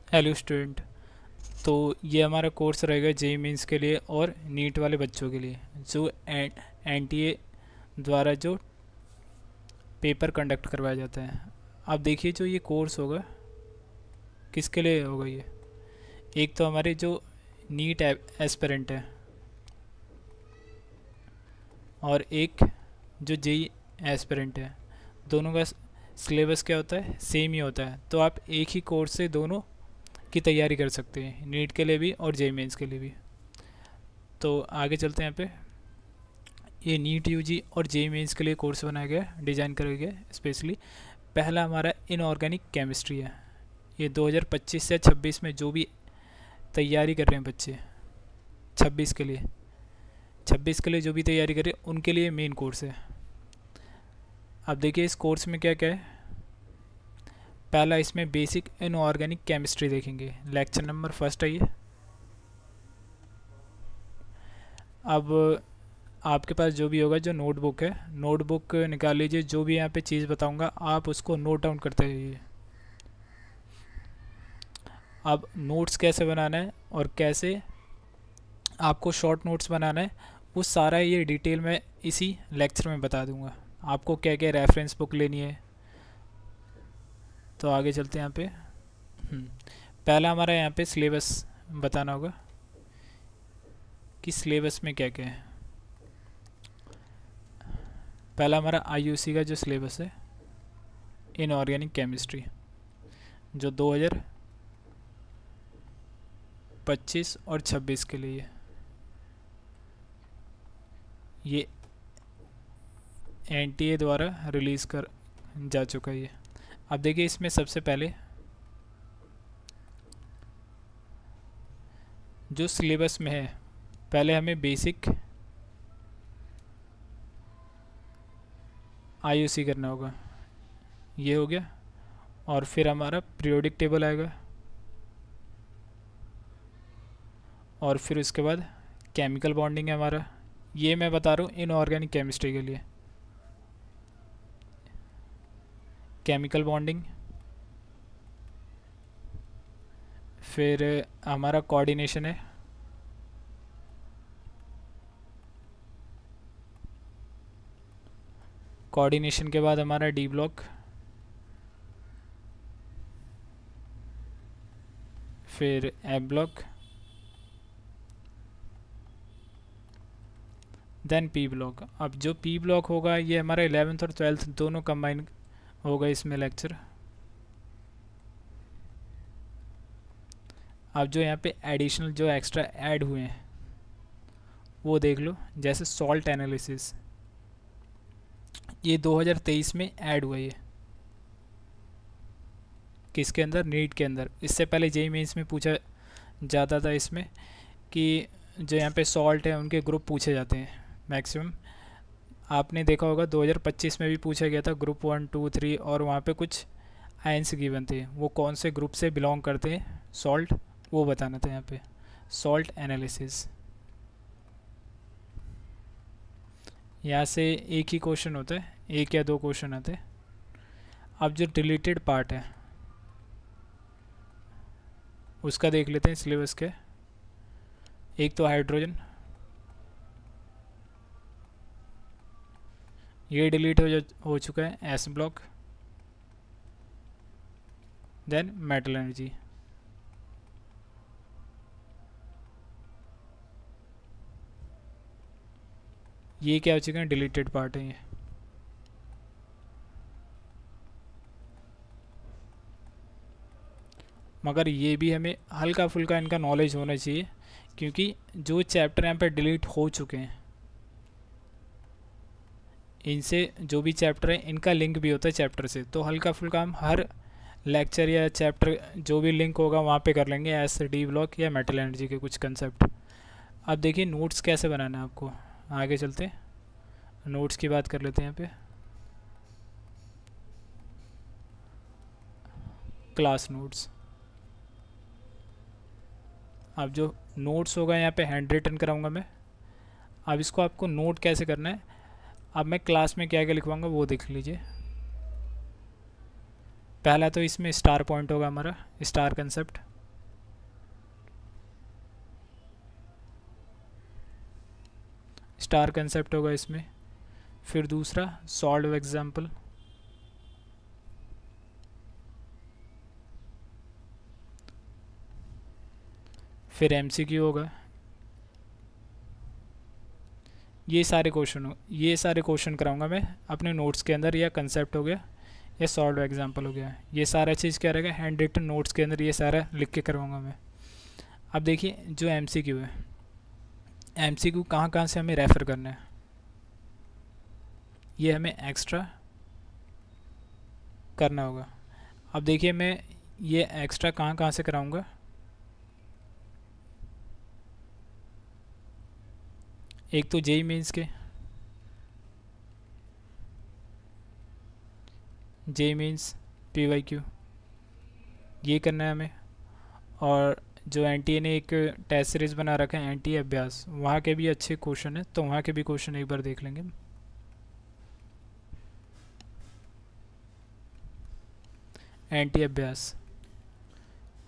Hello student. तो ये हमारा कोर्स रहेगा जेई मेंस के लिए और नीट वाले बच्चों के लिए जो एनटीए द्वारा जो पेपर कंडक्ट करवाया जाता है। आप देखिए जो ये कोर्स होगा किसके लिए होगा ये। एक तो हमारे जो नीट एस्पिरेंट है और एक जो जेई एस्पिरेंट है। दोनों का सिलेबस क्या होता है, सेम ही होता है। तो आप एक ही कोर्स से दोनों की तैयारी कर सकते हैं, नीट के लिए भी और जेई मेंस के लिए भी। तो आगे चलते हैं। यहाँ पे ये नीट यूजी और जेई मेंस के लिए कोर्स बनाया गया, डिज़ाइन करा गया स्पेशली। पहला हमारा इनऑर्गेनिक केमिस्ट्री है। ये 2025 से 26 में जो भी तैयारी कर रहे हैं बच्चे, 26 के लिए जो भी तैयारी कर रहे हैं उनके लिए मेन कोर्स है। अब देखिए इस कोर्स में क्या क्या है। पहला इसमें बेसिक इनऑर्गेनिक केमिस्ट्री देखेंगे, लेक्चर नंबर फर्स्ट है ये। अब आपके पास जो भी होगा, जो नोटबुक है, नोटबुक निकाल लीजिए। जो भी यहाँ पे चीज़ बताऊंगा आप उसको नोट डाउन करते रहिए। अब नोट्स कैसे बनाना है और कैसे आपको शॉर्ट नोट्स बनाना है वो सारा ये डिटेल में इसी लेक्चर में बता दूंगा। आपको क्या क्या रेफरेंस बुक लेनी है। तो आगे चलते हैं यहाँ पे। पहला हमारा यहाँ पे सिलेबस बताना होगा कि सिलेबस में क्या क्या है। पहला हमारा आईयूसी का जो सिलेबस है, इनऑर्गेनिक केमिस्ट्री, जो 2025 और 26 के लिए ये एनटीए द्वारा रिलीज़ कर जा चुका है ये। अब देखिए इसमें सबसे पहले जो सिलेबस में है, पहले हमें बेसिक आईयूसी करना होगा, ये हो गया। और फिर हमारा पीरियोडिक टेबल आएगा और फिर उसके बाद केमिकल बॉन्डिंग है हमारा। ये मैं बता रहा हूँ इनऑर्गेनिक केमिस्ट्री के लिए। केमिकल बॉन्डिंग, फिर हमारा कोऑर्डिनेशन है, कोऑर्डिनेशन के बाद हमारा डी ब्लॉक, फिर ए ब्लॉक, देन पी ब्लॉक। अब जो पी ब्लॉक होगा ये हमारा 11th और 12th दोनों कंबाइन होगा इसमें लेक्चर। अब जो यहाँ पे एडिशनल जो एक्स्ट्रा ऐड हुए हैं वो देख लो, जैसे सॉल्ट एनालिसिस, ये 2023 में ऐड हुआ है। किसके अंदर? नीट के अंदर। इससे पहले जेई मेंस में पूछा जाता था इसमें कि जो यहाँ पे सॉल्ट है उनके ग्रुप पूछे जाते हैं मैक्सिमम। आपने देखा होगा 2025 में भी पूछा गया था ग्रुप 1, 2, 3, और वहाँ पे कुछ आयंस गिवन थे, वो कौन से ग्रुप से बिलोंग करते हैं सॉल्ट, वो बताना था यहाँ पे। सॉल्ट एनालिसिस, यहाँ से एक ही क्वेश्चन होता है, एक या दो क्वेश्चन आते हैं। अब जो डिलीटेड पार्ट है उसका देख लेते हैं सिलेबस के। एक तो हाइड्रोजन, ये डिलीट हो चुका है, s block. Then metal energy, ये क्या हो चुका है? डिलीटेड पार्ट है ये। मगर ये भी हमें हल्का फुल्का इनका नॉलेज होना चाहिए, क्योंकि जो चैप्टर यहाँ पे डिलीट हो चुके हैं इनसे जो भी चैप्टर है इनका लिंक भी होता है चैप्टर से। तो हल्का फुल्का हम हर लेक्चर या चैप्टर जो भी लिंक होगा वहाँ पे कर लेंगे, एस डी ब्लॉक या मेटल एनर्जी के कुछ कंसेप्ट। अब देखिए नोट्स कैसे बनाना है आपको। आगे चलते नोट्स की बात कर लेते हैं। यहाँ पे क्लास नोट्स। अब जो नोट्स होगा यहाँ पे हैंड रिटन कराऊंगा मैं। अब इसको आपको नोट कैसे करना है, अब मैं क्लास में क्या क्या लिखवाऊंगा वो देख लीजिए। पहला तो इसमें स्टार पॉइंट होगा हमारा, स्टार कंसेप्ट। स्टार कंसेप्ट होगा इसमें। फिर दूसरा सॉल्व एग्जाम्पल, फिर एमसीक्यू होगा। ये सारे क्वेश्चन कराऊंगा मैं अपने नोट्स के अंदर, या कंसेप्ट हो गया या सॉल्व एग्जाम्पल हो गया। ये सारा चीज़ क्या रहेगा, हैंड रिटन नोट्स के अंदर ये सारा लिख के करवाऊंगा मैं। अब देखिए जो एमसीक्यू है, एमसीक्यू कहाँ कहाँ से हमें रेफ़र करना है, ये हमें एक्स्ट्रा करना होगा। अब देखिए मैं ये एक्स्ट्रा कहाँ कहाँ से कराऊंगा, एक तो जेई मीन्स के, जे मीन्स पीवाईक्यू, ये करना है हमें। और जो एनटीए ने एक टेस्ट सीरीज़ बना रखा है एनटीए अभ्यास, वहाँ के भी अच्छे क्वेश्चन है, तो वहाँ के भी क्वेश्चन एक बार देख लेंगे। एनटीए अभ्यास,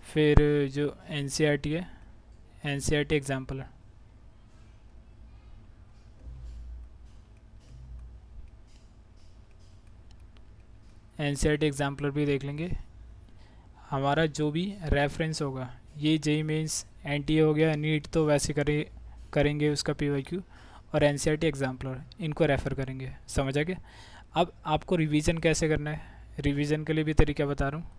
फिर जो एनसीईआरटी है, एनसीईआरटी एग्जाम्पल, एनसीईआरटी एग्जाम्पलर भी देख लेंगे। हमारा जो भी रेफरेंस होगा, ये जेई मेंस एनटीए हो गया, नीट तो वैसे करेंगे उसका पीवाईक्यू, और एनसीईआरटी एग्जाम्पलर इनको रेफ़र करेंगे। समझ आ गया। अब आपको रिवीजन कैसे करना है, रिवीजन के लिए भी तरीका बता रहा हूँ,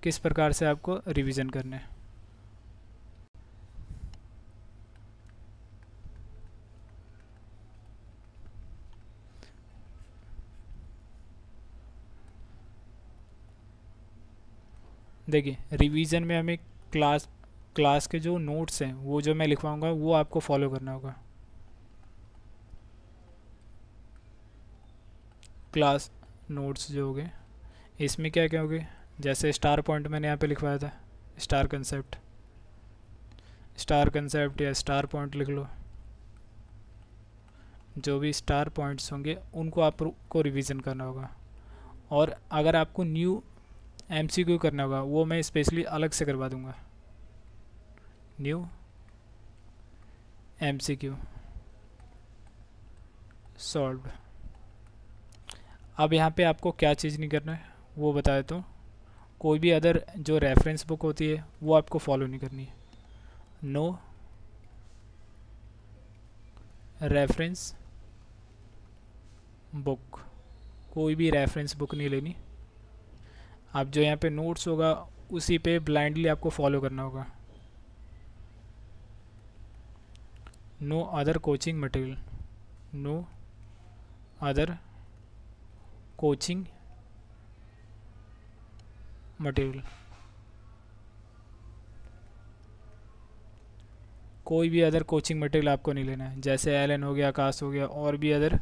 किस प्रकार से आपको रिवीजन करना है। देखिए रिवीजन में हमें क्लास के जो नोट्स हैं, वो जो मैं लिखवाऊंगा वो आपको फॉलो करना होगा। क्लास नोट्स जो हो गए, इसमें क्या क्या हो गए, जैसे स्टार पॉइंट मैंने यहाँ पे लिखवाया था, स्टार कंसेप्ट या स्टार पॉइंट लिख लो। जो भी स्टार पॉइंट्स होंगे उनको आपको रिवीजन करना होगा। और अगर आपको न्यू एमसीक्यू करना होगा, वो मैं स्पेशली अलग से करवा दूंगा, न्यू एमसीक्यू सॉल्व। अब यहाँ पे आपको क्या चीज़ नहीं करना है वो बता देता हूँ। कोई भी अदर जो रेफरेंस बुक होती है वो आपको फॉलो नहीं करनी है। नो रेफरेंस बुक, कोई भी रेफरेंस बुक नहीं लेनी। आप जो यहाँ पे नोट्स होगा उसी पे ब्लाइंडली आपको फॉलो करना होगा। No other coaching material, no other coaching material, कोई भी अदर कोचिंग मटेरियल आपको नहीं लेना है। जैसे एलन हो गया, आकाश हो गया, और भी अदर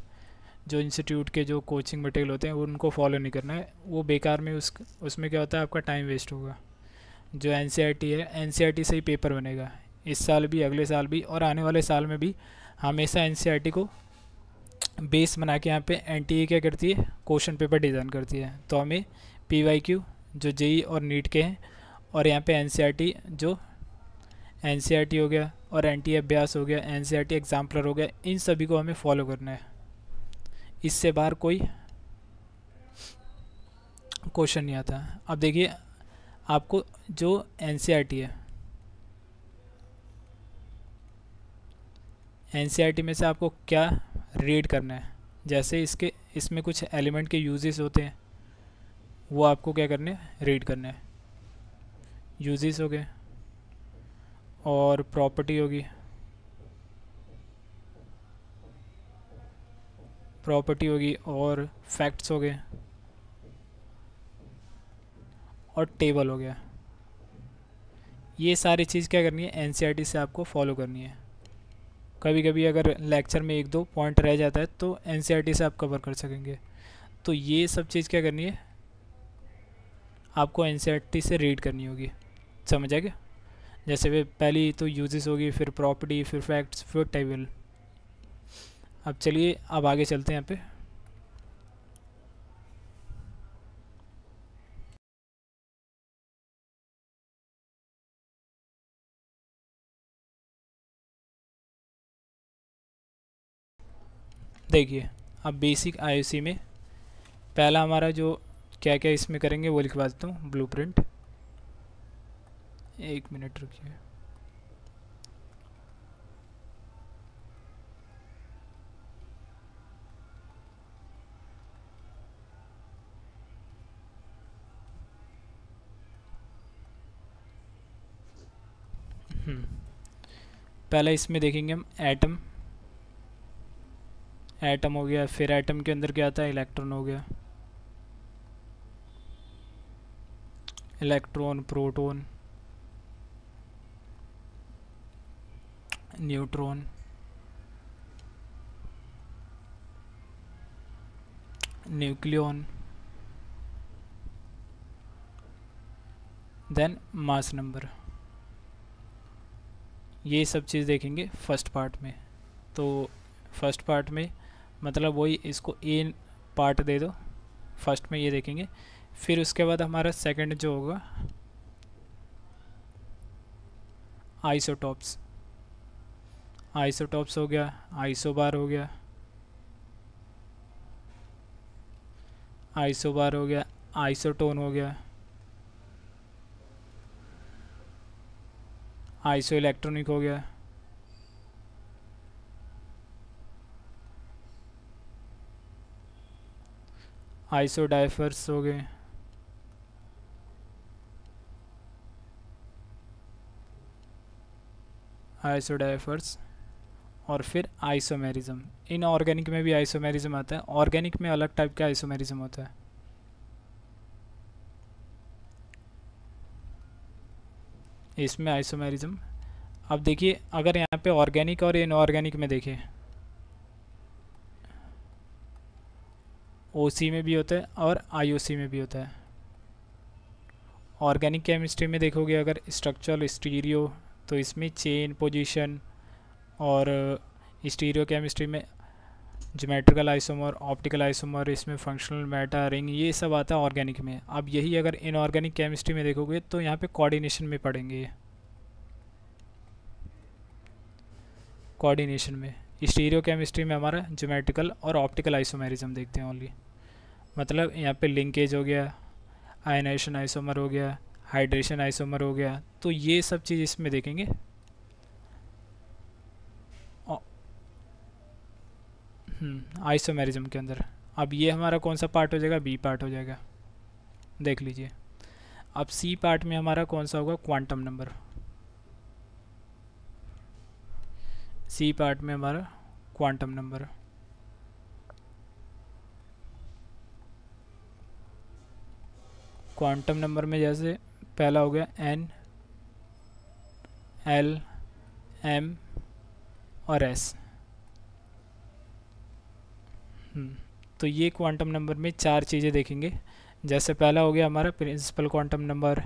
जो इंस्टीट्यूट के जो कोचिंग मटेरियल होते हैं उनको फॉलो नहीं करना है। वो बेकार में उसमें क्या होता है, आपका टाइम वेस्ट होगा। जो एनसीईआरटी है, एनसीईआरटी से ही पेपर बनेगा, इस साल भी, अगले साल भी, और आने वाले साल में भी। हमेशा एनसीईआरटी को बेस बना के यहाँ पे एनटीए क्या करती है, क्वेश्चन पेपर डिज़ाइन करती है। तो हमें पीवाईक्यू जो जेई और नीट के हैं, और यहाँ पे एनसीईआरटी जो एनसीईआरटी हो गया, और एनटीए अभ्यास हो गया, एनसीईआरटी एग्जाम्पलर हो गया, इन सभी को हमें फॉलो करना है। इससे बाहर कोई क्वेश्चन नहीं आता। अब देखिए आपको जो एनसीईआरटी है, एनसीईआरटी में से आपको क्या रीड करना है। जैसे इसमें कुछ एलिमेंट के यूजेस होते हैं, वो आपको क्या करने हैं, रीड करना है। यूजेस हो गए, और प्रॉपर्टी होगी, और फैक्ट्स हो गए, और टेबल हो गया। ये सारी चीज़ क्या करनी है, एनसीईआरटी से आपको फॉलो करनी है। कभी कभी अगर लेक्चर में एक दो पॉइंट रह जाता है तो एनसीईआरटी से आप कवर कर सकेंगे। तो ये सब चीज़ क्या करनी है, आपको एनसीईआरटी से रीड करनी होगी। समझ आ गया। जैसे वे पहली तो यूजेस होगी, फिर प्रॉपर्टी, फिर फैक्ट्स, फिर टेबल। अब चलिए अब आगे चलते हैं यहाँ पे। देखिए अब बेसिक आईओसी में पहला हमारा जो क्या क्या इसमें करेंगे वो लिखवा देता हूँ। ब्लूप्रिंट, एक मिनट रुकिए। पहला इसमें देखेंगे हम एटम। एटम हो गया, फिर एटम के अंदर क्या आता है, इलेक्ट्रॉन हो गया, electron, proton, neutron, nucleon, then mass number. ये सब चीज़ देखेंगे फर्स्ट पार्ट में। तो फर्स्ट पार्ट में मतलब वही, इसको ए पार्ट दे दो, फर्स्ट में ये देखेंगे। फिर उसके बाद हमारा सेकंड जो होगा आइसोटॉप्स। आइसोटॉप्स हो गया, आइसोबार हो गया, आइसोबार हो गया, आइसोटोन हो गया, आइसो इलेक्ट्रॉनिक हो गया, आइसो डाइफर्स हो गए, आइसो डाइफर्स, और फिर आइसोमेरिज्म। इनऑर्गेनिक में भी आइसोमेरिज्म आता है, ऑर्गेनिक में अलग टाइप का आइसोमेरिज्म होता है। इसमें आइसोमेरिज्म। अब देखिए अगर यहाँ पे ऑर्गेनिक और इनऑर्गेनिक में देखें, ओसी में भी होता है और आईओसी में भी होता है। ऑर्गेनिक केमिस्ट्री में देखोगे अगर स्ट्रक्चरल स्टीरियो, तो इसमें चेन पोजीशन, और स्टीरियो केमिस्ट्री में ज्योमेट्रिकल आइसोमर, ऑप्टिकल आइसोमर, इसमें फंक्शनल मैटर, रिंग, ये सब आता है ऑर्गेनिक में। अब यही अगर इनऑर्गेनिक केमिस्ट्री में देखोगे तो यहाँ पे कोऑर्डिनेशन में पढ़ेंगे ये। कोऑर्डिनेशन में स्टीरियो केमिस्ट्री में हमारा ज्योमेट्रिकल और ऑप्टिकल आइसोमेरिज्म देखते हैं ओनली। मतलब यहाँ पे लिंकेज हो गया, आयनाइजेशन आइसोमर हो गया, हाइड्रेशन आइसोमर हो गया, तो ये सब चीज़ इसमें देखेंगे। आइसोमेरिज्म के अंदर। अब ये हमारा कौन सा पार्ट हो जाएगा, बी पार्ट हो जाएगा, देख लीजिए। अब सी पार्ट में हमारा कौन सा होगा, क्वांटम नंबर। सी पार्ट में हमारा क्वांटम नंबर। क्वांटम नंबर में जैसे पहला हो गया एन, एल, एम और एस। तो ये क्वांटम नंबर में चार चीज़ें देखेंगे। जैसे पहला हो गया हमारा principal quantum number,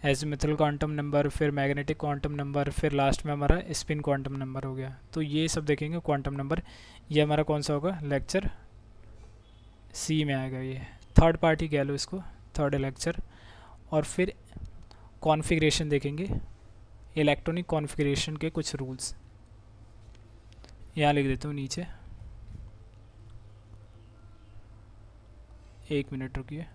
azimuthal quantum number, फिर मैग्नेटिक क्वांटम नंबर, फिर लास्ट में हमारा स्पिन क्वांटम नंबर हो गया। तो ये सब देखेंगे क्वांटम नंबर। ये हमारा कौन सा होगा, लेक्चर सी में आएगा, ये थर्ड पार्ट ही कह लो इसको, थर्ड लेक्चर। और फिर कॉन्फ़िगरेशन देखेंगे, इलेक्ट्रॉनिक कॉन्फ़िगरेशन के कुछ रूल्स यहाँ लिख देता हूँ नीचे, एक मिनट रुकिए।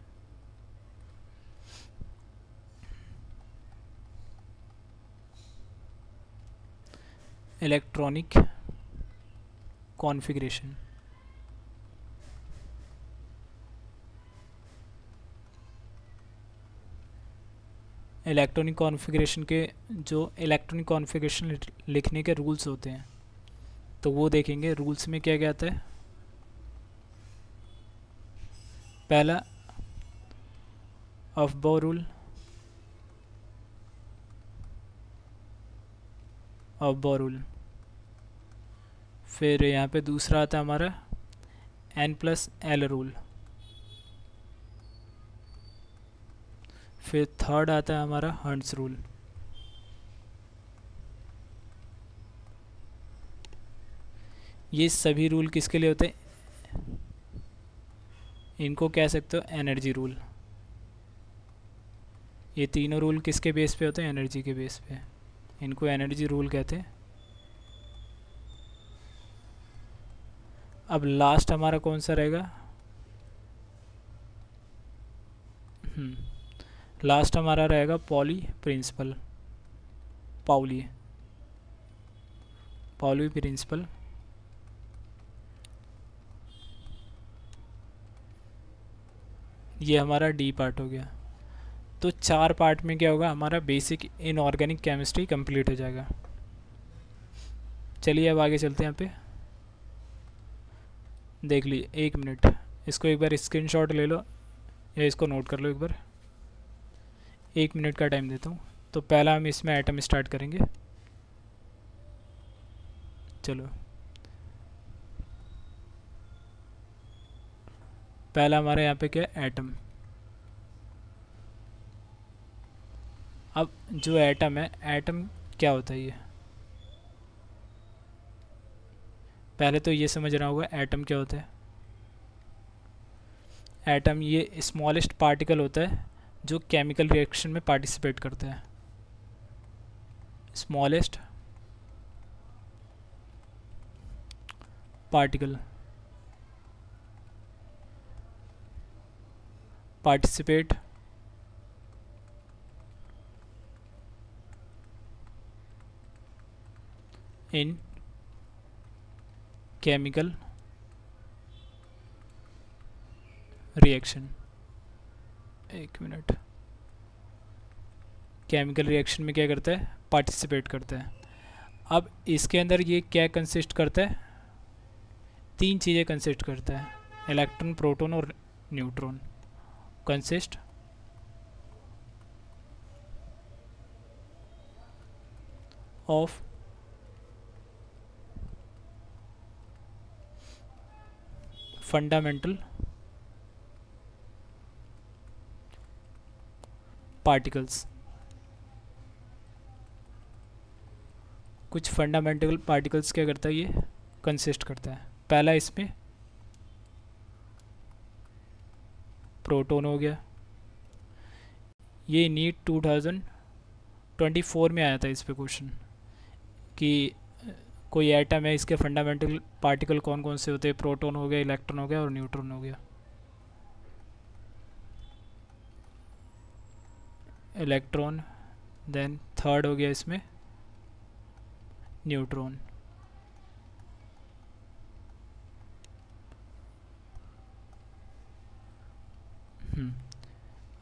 इलेक्ट्रॉनिक कॉन्फ़िगरेशन, इलेक्ट्रॉनिक कॉन्फ़िगरेशन के जो इलेक्ट्रॉनिक कॉन्फ़िगरेशन लिखने के रूल्स होते हैं तो वो देखेंगे। रूल्स में क्या क्या आता है, पहला अफबाउ रूल, अफबाउ रूल। फिर यहाँ पे दूसरा आता है हमारा N+L रूल। फिर थर्ड आता है हमारा हंट्स रूल। ये सभी रूल किसके लिए होते हैं, इनको कह सकते हो एनर्जी रूल। ये तीनों रूल किसके बेस पे होते हैं, एनर्जी के बेस पे, इनको एनर्जी रूल कहते हैं। अब लास्ट हमारा कौन सा रहेगा? लास्ट हमारा रहेगा Pauli principle, Pauli Pauli principle. ये हमारा डी पार्ट हो गया। तो 4 पार्ट में क्या होगा, हमारा बेसिक इनऑर्गेनिक केमिस्ट्री कंप्लीट हो जाएगा। चलिए अब आगे चलते हैं। यहाँ पे देख लीजिए, 1 मिनट, इसको एक बार स्क्रीनशॉट ले लो या इसको नोट कर लो एक बार। 1 मिनट का टाइम देता हूँ। तो पहला हम इसमें एटम स्टार्ट करेंगे। चलो, पहला हमारे यहाँ पे क्या है, एटम। अब जो एटम है, एटम क्या होता है ये, पहले तो ये समझना होगा एटम क्या होता है। एटम ये स्मॉलेस्ट पार्टिकल होता है जो केमिकल रिएक्शन में पार्टिसिपेट करता है। Smallest particle participate in chemical reaction. 1 minute, chemical reaction में क्या करता है, पार्टिसिपेट करता है। अब इसके अंदर ये क्या कंसिस्ट करता है, 3 चीज़ें कंसिस्ट करता है, इलेक्ट्रॉन, प्रोटॉन और neutron. Consist of fundamental particles. कुछ फंडामेंटल पार्टिकल्स क्या करता है, ये कंसिस्ट करता है। पहला इसमें प्रोटॉन हो गया। ये नीट 2024 में आया था इस पे क्वेश्चन कि कोई एटम है, इसके फंडामेंटल पार्टिकल कौन कौन से होते हैं, प्रोटॉन हो गया, इलेक्ट्रॉन हो गया और न्यूट्रॉन हो गया। इलेक्ट्रॉन, देन थर्ड हो गया इसमें न्यूट्रॉन।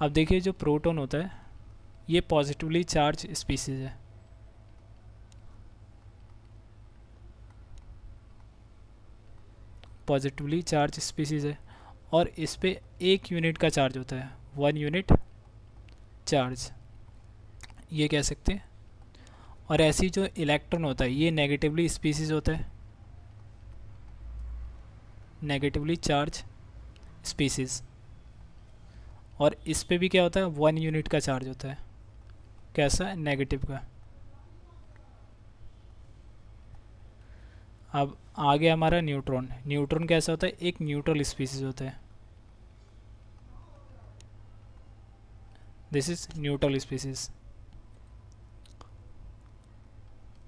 अब देखिए जो प्रोटॉन होता है ये पॉजिटिवली चार्ज स्पीसीज है। पॉजिटिवली चार्ज स्पीसीज है और इस पे 1 यूनिट का चार्ज होता है, 1 यूनिट चार्ज ये कह सकते हैं। और ऐसी जो इलेक्ट्रॉन होता है ये नेगेटिवली स्पीसीज होता है, नेगेटिवली चार्ज स्पीसीज। और इस पे भी क्या होता है, 1 यूनिट का चार्ज होता है, कैसा, नेगेटिव का। अब आगे हमारा न्यूट्रॉन। न्यूट्रॉन कैसा होता है, एक न्यूट्रल स्पीसीज होता है, दिस इज न्यूट्रल स्पीसीज।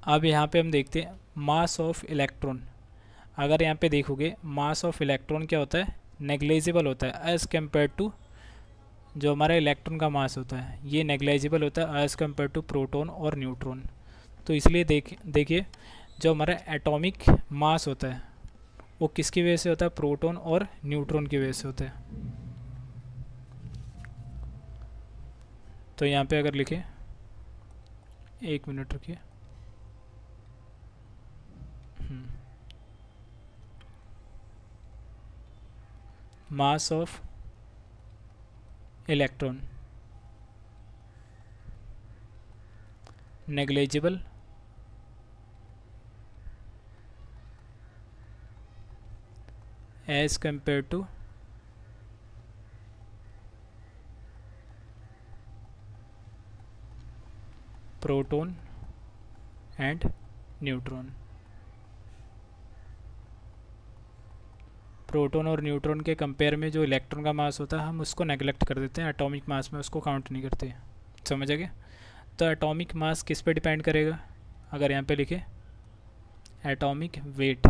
अब यहाँ पे हम देखते हैं मास ऑफ इलेक्ट्रॉन। अगर यहाँ पे देखोगे मास ऑफ इलेक्ट्रॉन क्या होता है, नेग्लेजिबल होता है एज़ कम्पेयर टू जो हमारा इलेक्ट्रॉन का मास होता है, ये नेग्लेजिबल होता है एज़ कम्पेयर टू प्रोटॉन और न्यूट्रॉन। तो इसलिए देखिए जो हमारा एटॉमिक मास होता है वो किसकी वजह से होता है, प्रोटॉन और न्यूट्रॉन की वजह से होता है। तो यहाँ पे अगर लिखें, 1 मिनट रुकिए, mass of electron negligible as compared to proton and neutron। Proton और न्यूट्रॉन के कंपेयर में जो इलेक्ट्रॉन का मास होता है हम उसको नेगलेक्ट कर देते हैं, एटॉमिक मास में उसको काउंट नहीं करते। समझ आ गया? तो एटॉमिक मास किस पे डिपेंड करेगा, अगर यहाँ पे लिखे एटॉमिक वेट,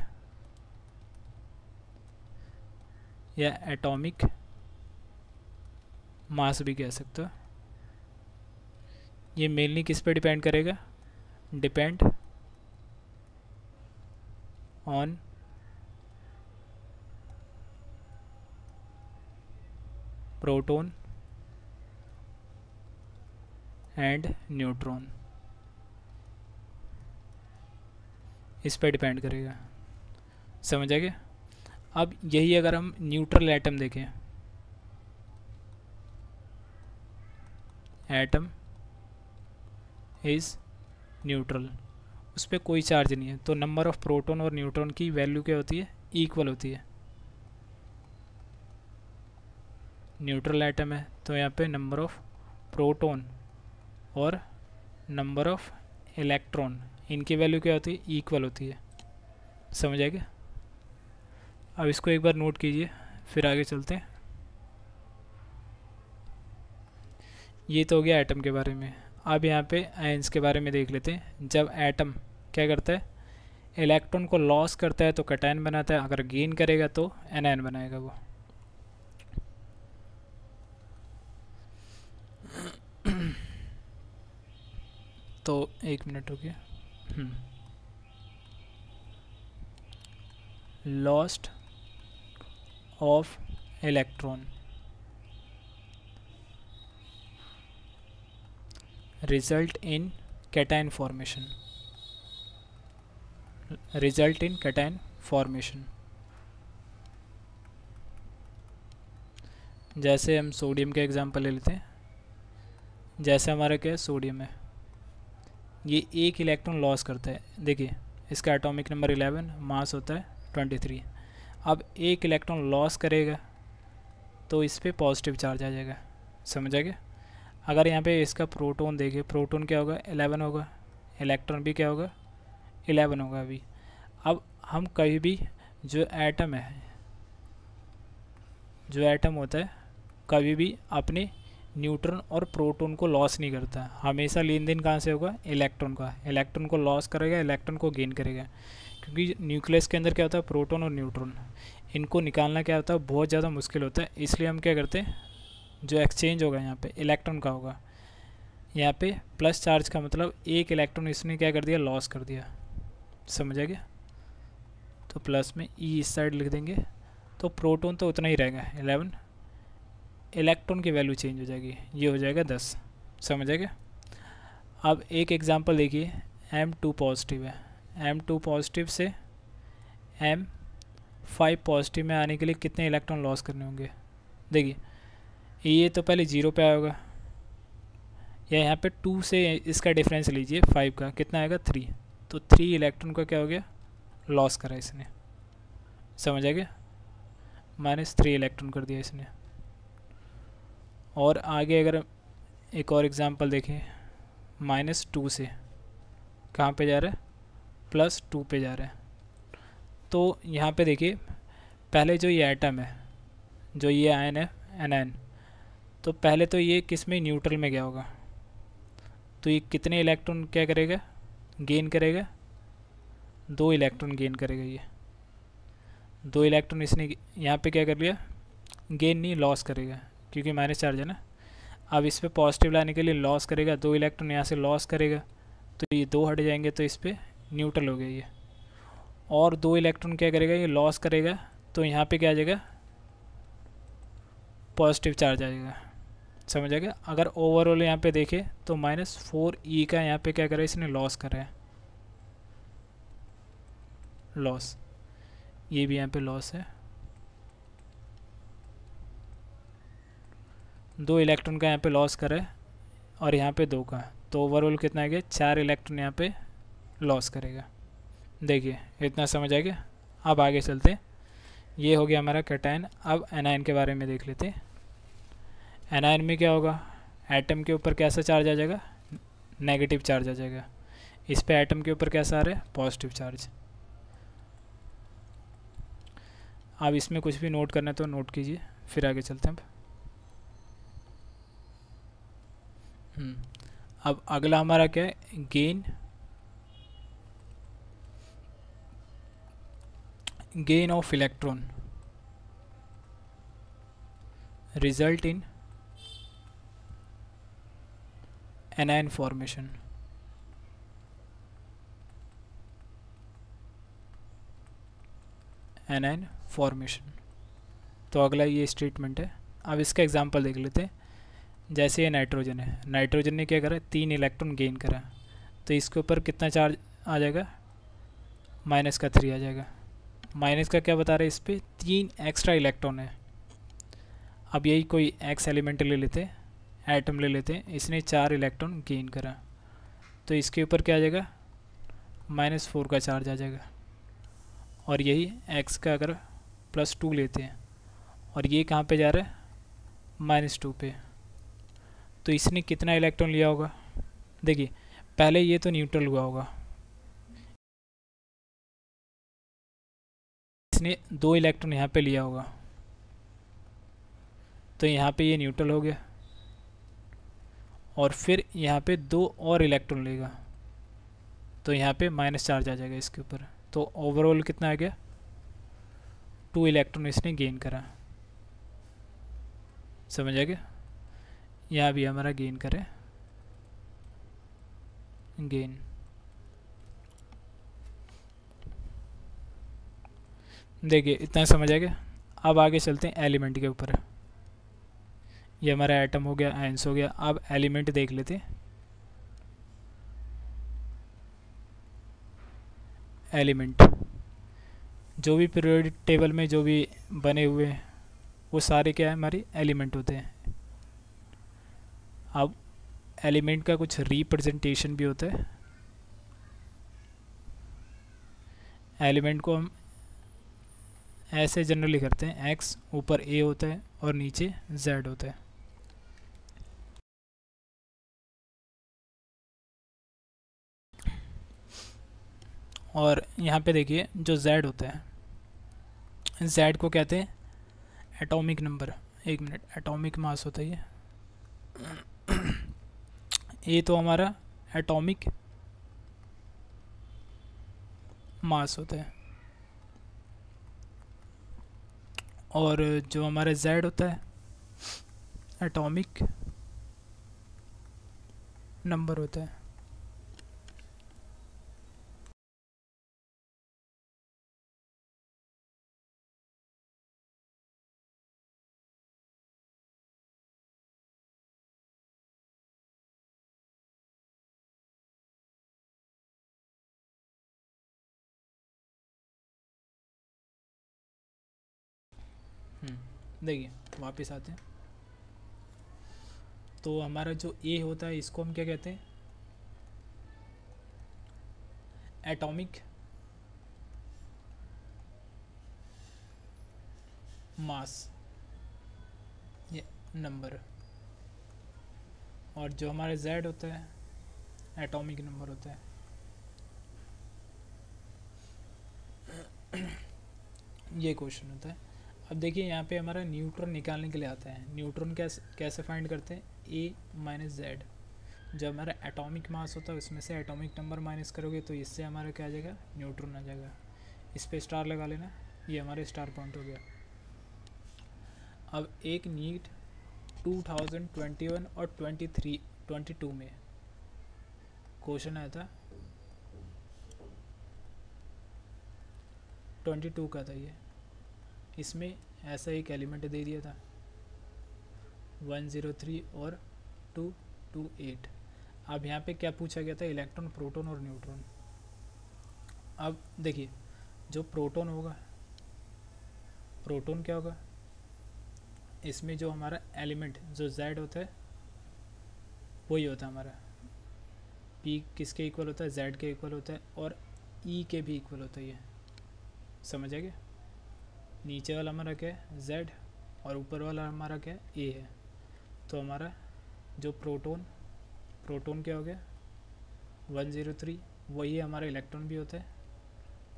या एटॉमिक मास भी कह सकते हो। ये मेनली किस पे डिपेंड करेगा? Depend on proton and neutron, इस पर डिपेंड करेगा। समझ आ गया? अब यही अगर हम न्यूट्रल एटम देखें, एटम इज़ न्यूट्रल, उस पर कोई चार्ज नहीं है, तो नंबर ऑफ प्रोटॉन और न्यूट्रॉन की वैल्यू क्या होती है? इक्वल होती है। न्यूट्रल एटम है तो यहाँ पे नंबर ऑफ प्रोटॉन और नंबर ऑफ इलेक्ट्रॉन, इनकी वैल्यू क्या होती है? इक्वल होती है। समझ आ गया? अब इसको एक बार नोट कीजिए, फिर आगे चलते हैं। ये तो हो गया एटम के बारे में। अब यहाँ पे आयंस के बारे में देख लेते हैं। जब एटम क्या करता है? इलेक्ट्रॉन को लॉस करता है तो कैटायन बनाता है, अगर गेन करेगा तो एनायन बनाएगा वो। तो एक मिनट रुकिए। Lost of electron result in cation formation, result in cation formation। जैसे हम सोडियम का एग्जांपल ले लेते हैं। जैसे हमारा क्या है? सोडियम है, ये एक इलेक्ट्रॉन लॉस करता है। देखिए इसका एटॉमिक नंबर 11, मास होता है 23। अब एक इलेक्ट्रॉन लॉस करेगा तो इस पर पॉजिटिव चार्ज आ जाएगा। समझ आ गया? अगर यहाँ पे इसका प्रोटॉन देखिए, प्रोटॉन क्या होगा? 11 होगा, इलेक्ट्रॉन भी क्या होगा? 11 होगा अभी। अब हम कभी भी जो एटम है, जो एटम होता है, कभी भी अपने न्यूट्रॉन और प्रोटॉन को लॉस नहीं करता। हमेशा लेन देन कहाँ से होगा? इलेक्ट्रॉन का। इलेक्ट्रॉन को लॉस करेगा, इलेक्ट्रॉन को गेन करेगा, क्योंकि न्यूक्लियस के अंदर क्या होता है? प्रोटॉन और न्यूट्रॉन, इनको निकालना क्या होता है? बहुत ज़्यादा मुश्किल होता है। इसलिए हम क्या करते हैं? जो एक्सचेंज होगा यहाँ पे इलेक्ट्रॉन का होगा। यहाँ पे प्लस चार्ज का मतलब एक इलेक्ट्रॉन इसने क्या कर दिया? लॉस कर दिया। समझ आ गया? तो प्लस में ई इस साइड लिख देंगे, तो प्रोटॉन तो उतना ही रहेगा 11, इलेक्ट्रॉन की वैल्यू चेंज हो जाएगी, ये हो जाएगा 10। समझ आ गया? अब एक एग्जांपल देखिए, M2 पॉजिटिव है। M2 पॉजिटिव से M5 पॉजिटिव में आने के लिए कितने इलेक्ट्रॉन लॉस करने होंगे? देखिए ये तो पहले 0 पे आएगा, या यहाँ पे 2 से इसका डिफरेंस लीजिए 5 का, कितना आएगा? 3। तो 3 इलेक्ट्रॉन का क्या हो गया? लॉस करा इसने। समझ आ गया? -3 इलेक्ट्रॉन कर दिया इसने। और आगे अगर एक और एग्जांपल देखें, -2 से कहाँ पे जा रहा है? +2 पे जा रहा है। तो यहाँ पे देखिए पहले जो ये एटम है, जो ये आयन है एनायन, तो पहले तो ये किस में? न्यूट्रल में गया होगा, तो ये कितने इलेक्ट्रॉन क्या करेगा? गेन करेगा? 2 इलेक्ट्रॉन गेन करेगा। ये 2 इलेक्ट्रॉन इसने यहाँ पे क्या कर लिया? गेन नहीं, लॉस करेगा, क्योंकि माइनस चार्ज है ना। अब इस पर पॉजिटिव लाने के लिए लॉस करेगा, 2 इलेक्ट्रॉन यहाँ से लॉस करेगा, तो ये 2 हट जाएंगे, तो इस पर न्यूट्रल हो गया ये। और 2 इलेक्ट्रॉन क्या करेगा? ये लॉस करेगा, तो यहाँ पे क्या आ जाएगा? पॉजिटिव चार्ज आ जाएगा। समझ आ गया? अगर ओवरऑल यहाँ पे देखें तो -4e का यहाँ पे क्या करा है? इसने लॉस करा है, लॉस, ये भी यहाँ पे लॉस है। 2 इलेक्ट्रॉन का यहाँ पे लॉस करा है और यहाँ पे 2 का, तो ओवरऑल कितना आ गया? 4 इलेक्ट्रॉन यहाँ पे लॉस करेगा। देखिए इतना समझ आ गया? अब आगे चलते हैं। ये हो गया हमारा कैटायन। अब एनायन के बारे में देख लेते हैं। एनायन में क्या होगा? एटम के ऊपर कैसा चार्ज आ जाएगा? नेगेटिव चार्ज आ जाएगा। इस पे एटम के ऊपर कैसा आ रहा है? Positive charge. अब इसमें कुछ भी नोट करना है तो नोट कीजिए, फिर आगे चलते हैं। अब अगला हमारा क्या है? Gain of electron. result in anion formation. anion formation। तो अगला ये स्टेटमेंट है। अब इसका एग्जांपल देख लेते हैं। जैसे ये नाइट्रोजन है, नाइट्रोजन ने क्या करा, 3 इलेक्ट्रॉन गेन करा, तो इसके ऊपर कितना चार्ज आ जाएगा, -3 आ जाएगा। माइनस का क्या बता रहे हैं, इस पर 3 एक्स्ट्रा इलेक्ट्रॉन है। अब यही कोई एक्स एलिमेंट ले लेते, एटम ले लेते हैं, इसने 4 इलेक्ट्रॉन गेन करा, तो इसके ऊपर क्या आ जाएगा, -4 का चार्ज आ जाएगा। और यही एक्स का अगर +2 लेते हैं, और ये कहाँ पे जा रहा है, -2 पे, तो इसने कितना इलेक्ट्रॉन लिया होगा। देखिए पहले ये तो न्यूट्रल हुआ होगा, इसने 2 इलेक्ट्रॉन यहाँ पे लिया होगा, तो यहाँ पे ये न्यूट्रल हो गया, और फिर यहाँ पे 2 और इलेक्ट्रॉन लेगा, तो यहाँ पे माइनस चार्ज आ जाएगा इसके ऊपर। तो ओवरऑल कितना आ गया, 2 इलेक्ट्रॉन इसने गेन करा। समझ आ गया, यहाँ भी हमारा गेन करे, गेन। देखिए इतना समझ आ गया। अब आगे चलते हैं एलिमेंट के ऊपर। ये हमारा एटम हो गया, आयंस हो गया। अब एलिमेंट देख लेते हैं। एलिमेंट जो भी पीरियोडिक टेबल में जो भी बने हुए हैं वो सारे क्या है, हमारे एलिमेंट होते हैं। अब एलिमेंट का कुछ रिप्रेजेंटेशन भी होता है। एलिमेंट को हम ऐसे जनरली करते हैं, एक्स ऊपर ए होता है और नीचे जेड होता है। और यहाँ पे देखिए जो जेड होता है, जेड को कहते हैं एटॉमिक नंबर। एक मिनट, एटॉमिक मास होता है ये। ए तो हमारा एटॉमिक मास होता है, और जो हमारा जेड होता है एटॉमिक नंबर होता है। देखिए वापस आते हैं। तो हमारा जो ए होता है इसको हम क्या कहते हैं, एटॉमिक मास, ये नंबर। और जो हमारा जेड होता है एटॉमिक नंबर होता है। ये क्वेश्चन होता है। अब देखिए यहाँ पे हमारा न्यूट्रॉन निकालने के लिए आता है। न्यूट्रॉन कैसे फाइंड करते हैं, ए माइनस जेड। जब हमारा एटॉमिक मास होता है उसमें से एटॉमिक नंबर माइनस करोगे तो इससे हमारा क्या आ जाएगा, न्यूट्रॉन आ जाएगा। इस पर स्टार लगा लेना, ये हमारे स्टार पॉइंट हो गया। अब एक नीट 2021 और 22 में क्वेश्चन आया था, 22 का था ये। इसमें ऐसा एक एलिमेंट दे दिया था 103 और 228। अब यहाँ पे क्या पूछा गया था, इलेक्ट्रॉन, प्रोटॉन और न्यूट्रॉन। अब देखिए जो प्रोटॉन होगा, प्रोटॉन क्या होगा, इसमें जो हमारा एलिमेंट जो जेड होता है वही होता है हमारा। पी किसके इक्वल होता है, जेड के इक्वल होता है, और ई के भी इक्वल होता है ये। समझ आ गया। नीचे वाला हमारा क्या है, जेड, और ऊपर वाला हमारा क्या है, ए है। तो हमारा जो प्रोटॉन क्या हो गया 103, वही हमारा इलेक्ट्रॉन भी होता है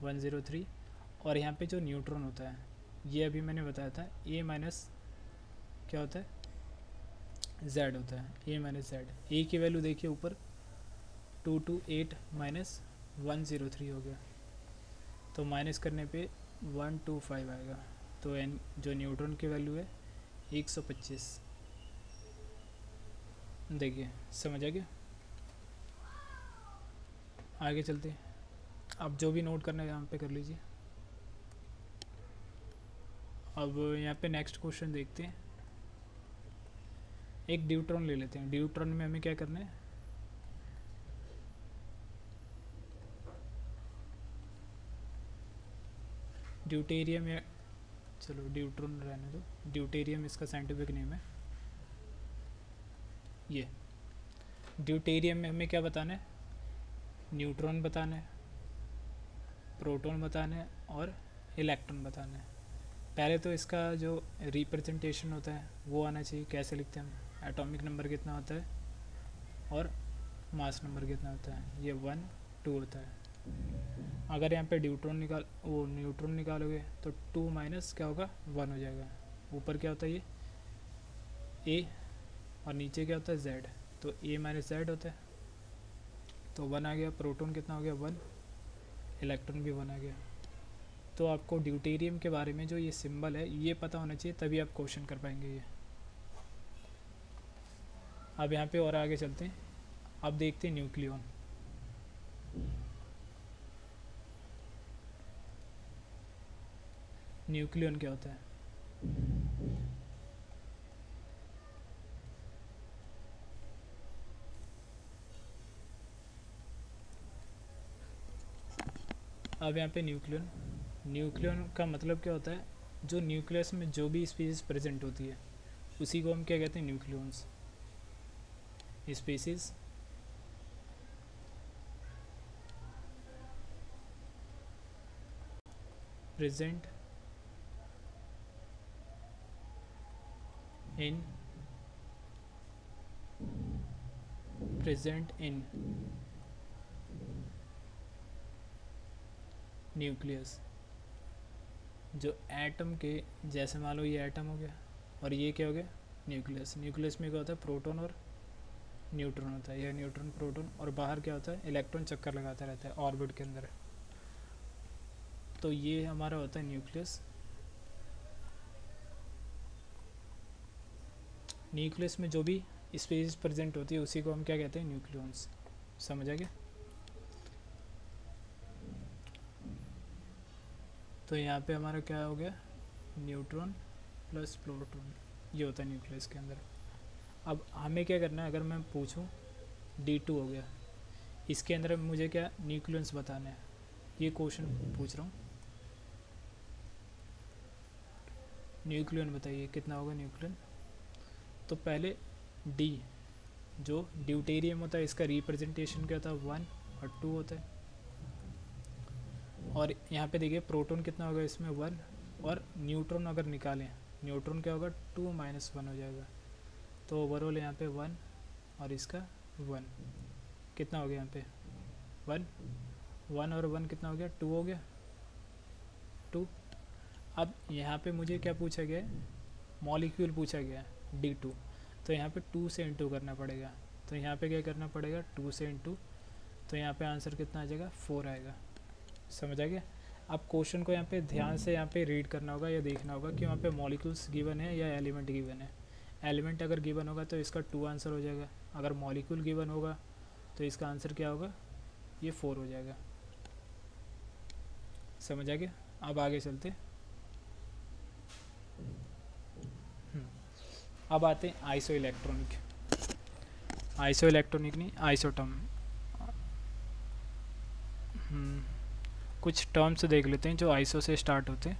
103। और यहाँ पे जो न्यूट्रॉन होता है ये अभी मैंने बताया था, ए माइनस क्या होता है, जेड होता है, ए माइनस जेड। ए की वैल्यू देखिए ऊपर 228 माइनस 103 हो गया, तो माइनस करने पे 125 आएगा। तो एन जो न्यूट्रॉन की वैल्यू है 125। देखिए समझ आ गया। आगे चलते हैं, अब जो भी नोट करना है यहाँ पे कर लीजिए। अब यहाँ पे नेक्स्ट क्वेश्चन देखते हैं। एक ड्यूट्रॉन ले लेते हैं। ड्यूट्रॉन में हमें क्या करना है, ड्यूटेरियम या चलो ड्यूट्रॉन रहने दो, ड्यूटेरियम इसका साइंटिफिक नेम है। ये ड्यूटेरियम में हमें क्या बताना है, न्यूट्रॉन बताना है, प्रोटॉन बताना है और इलेक्ट्रॉन बताना है। पहले तो इसका जो रिप्रेजेंटेशन होता है वो आना चाहिए। कैसे लिखते हैं हम, एटॉमिक नंबर कितना होता है और मास नंबर कितना होता है, ये 1 2 होता है। अगर यहाँ पे न्यूट्रॉन निकालोगे तो 2 माइनस क्या होगा, 1 हो जाएगा। ऊपर क्या होता है, ये ए और नीचे क्या होता है, जेड, तो ए माइनस जेड होता है, तो 1 आ गया। प्रोटॉन कितना हो गया, 1, इलेक्ट्रॉन भी 1 आ गया। तो आपको ड्यूटेरियम के बारे में जो ये सिंबल है ये पता होना चाहिए, तभी आप क्वेश्चन कर पाएंगे ये। अब यहाँ पे और आगे चलते हैं। अब देखते हैं न्यूक्लियॉन। न्यूक्लियॉन क्या होता है, अब यहाँ पे न्यूक्लियॉन का मतलब क्या होता है, जो न्यूक्लियस में जो भी स्पीसीज प्रेजेंट होती है उसी को हम क्या कहते हैं, nucleons. Species present in nucleus, जो एटम के जैसे मान लो ये एटम हो गया और ये क्या हो गया, न्यूक्लियस। न्यूक्लियस में क्या होता है, प्रोटॉन और न्यूट्रॉन होता है, यह न्यूट्रॉन प्रोटॉन, और बाहर क्या होता है, इलेक्ट्रॉन चक्कर लगाता रहता है ऑर्बिट के अंदर। तो ये हमारा होता है न्यूक्लियस। न्यूक्लियस में जो भी स्पीसीज प्रेजेंट होती है उसी को हम क्या कहते हैं, न्यूक्लियॉन्स। समझ आ गया। तो यहाँ पे हमारा क्या हो गया, न्यूट्रॉन प्लस प्रोटॉन, ये होता है न्यूक्लियस के अंदर। अब हमें क्या करना है, अगर मैं पूछूं D2 हो गया, इसके अंदर मुझे क्या न्यूक्लियॉन्स बताना है, ये क्वेश्चन पूछ रहा हूँ। न्यूक्लियॉन बताइए कितना होगा न्यूक्लियन। तो पहले D जो ड्यूटेरियम होता है इसका रिप्रेजेंटेशन क्या होता है, 1 और 2 होता है। और यहाँ पे देखिए प्रोटॉन कितना होगा इसमें, 1, और न्यूट्रॉन अगर निकालें, न्यूट्रॉन क्या होगा, 2 माइनस 1 हो जाएगा। तो ओवरऑल यहाँ पे 1 और इसका 1 कितना हो गया, यहाँ पे 1 और 1 कितना हो गया, 2 हो गया, 2। अब यहाँ पे मुझे क्या पूछा गया है, मॉलिक्यूल पूछा गया है D2, तो यहाँ पे 2 से इंटू करना पड़ेगा। तो यहाँ पे क्या करना पड़ेगा, 2 से इंटू, तो यहाँ पे आंसर कितना आ जाएगा, 4 आएगा। समझ आ गया। अब क्वेश्चन को यहाँ पे ध्यान से यहाँ पे रीड करना होगा या देखना होगा कि वहाँ पे मॉलिक्यूल्स गिवन है या एलिमेंट गिवन है। एलिमेंट अगर गिवन होगा तो इसका 2 आंसर हो जाएगा, अगर मॉलिक्यूल गिवन होगा तो इसका आंसर क्या होगा, ये 4 हो जाएगा। समझ आ गया। अब आगे चलते। अब आते हैं आइसो इलेक्ट्रॉनिक नहीं, आइसोटर्म। कुछ टर्म्स देख लेते हैं जो आइसो से स्टार्ट होते हैं।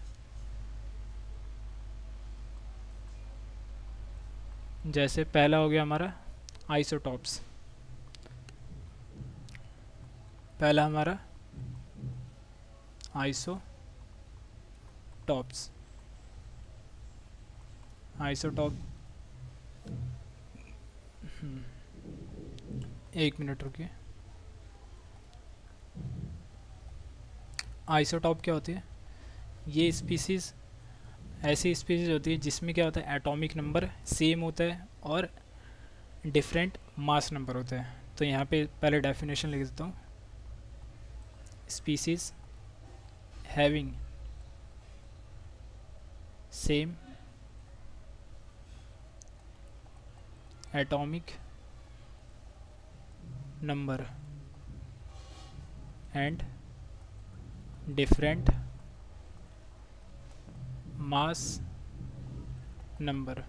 जैसे पहला हो गया हमारा आइसोटॉप्स। पहला हमारा आइसोटॉप्स। आइसोटॉप, एक मिनट रुकिए। आइसोटॉप क्या होती है, ये स्पीसीज़ ऐसी स्पीसीज़ होती है जिसमें क्या होता है, एटॉमिक नंबर सेम होता है और डिफरेंट मास नंबर होता है। तो यहाँ पे पहले डेफिनेशन लिख देता हूँ, species having same atomic number and different mass number.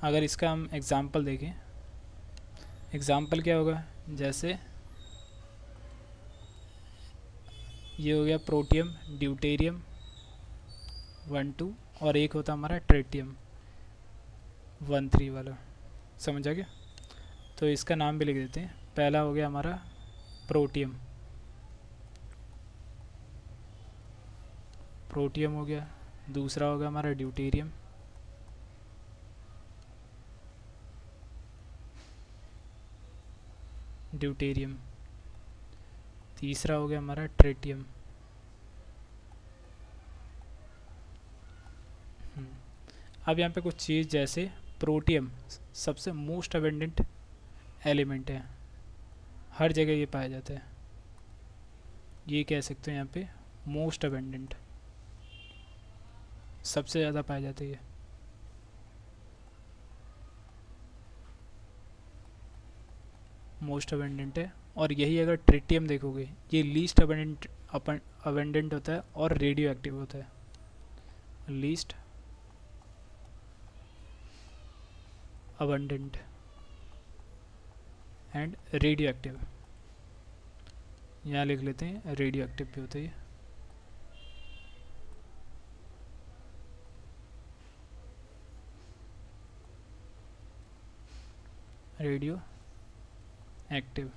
अगर इसका हम एग्ज़ाम्पल देखें, एग्ज़ाम्पल क्या होगा, जैसे ये हो गया प्रोटियम, ड्यूटेरियम 1 2, और एक होता हमारा ट्रिटियम 1 3 वाला, समझ आ गया। तो इसका नाम भी लिख देते हैं। पहला हो गया हमारा प्रोटियम, प्रोटियम हो गया। दूसरा होगा हमारा ड्यूटेरियम, ड्यूटेरियम। तीसरा हो गया हमारा ट्रिटियम। अब यहाँ पे कुछ चीज़, जैसे प्रोटियम सबसे मोस्ट अबेंडेंट एलिमेंट है, हर जगह ये पाया जाता है, ये कह सकते हैं यहाँ पे मोस्ट अबेंडेंट, सबसे ज़्यादा पाया जाता है ये। मोस्ट अबेंडेंट है। और यही अगर ट्रिटियम देखोगे, ये लीस्ट अबेंडेंट होता है और रेडियो एक्टिव होता है, least abundant and radioactive. यहाँ लिख लेते हैं, रेडियो एक्टिव भी होता है। Radioactive.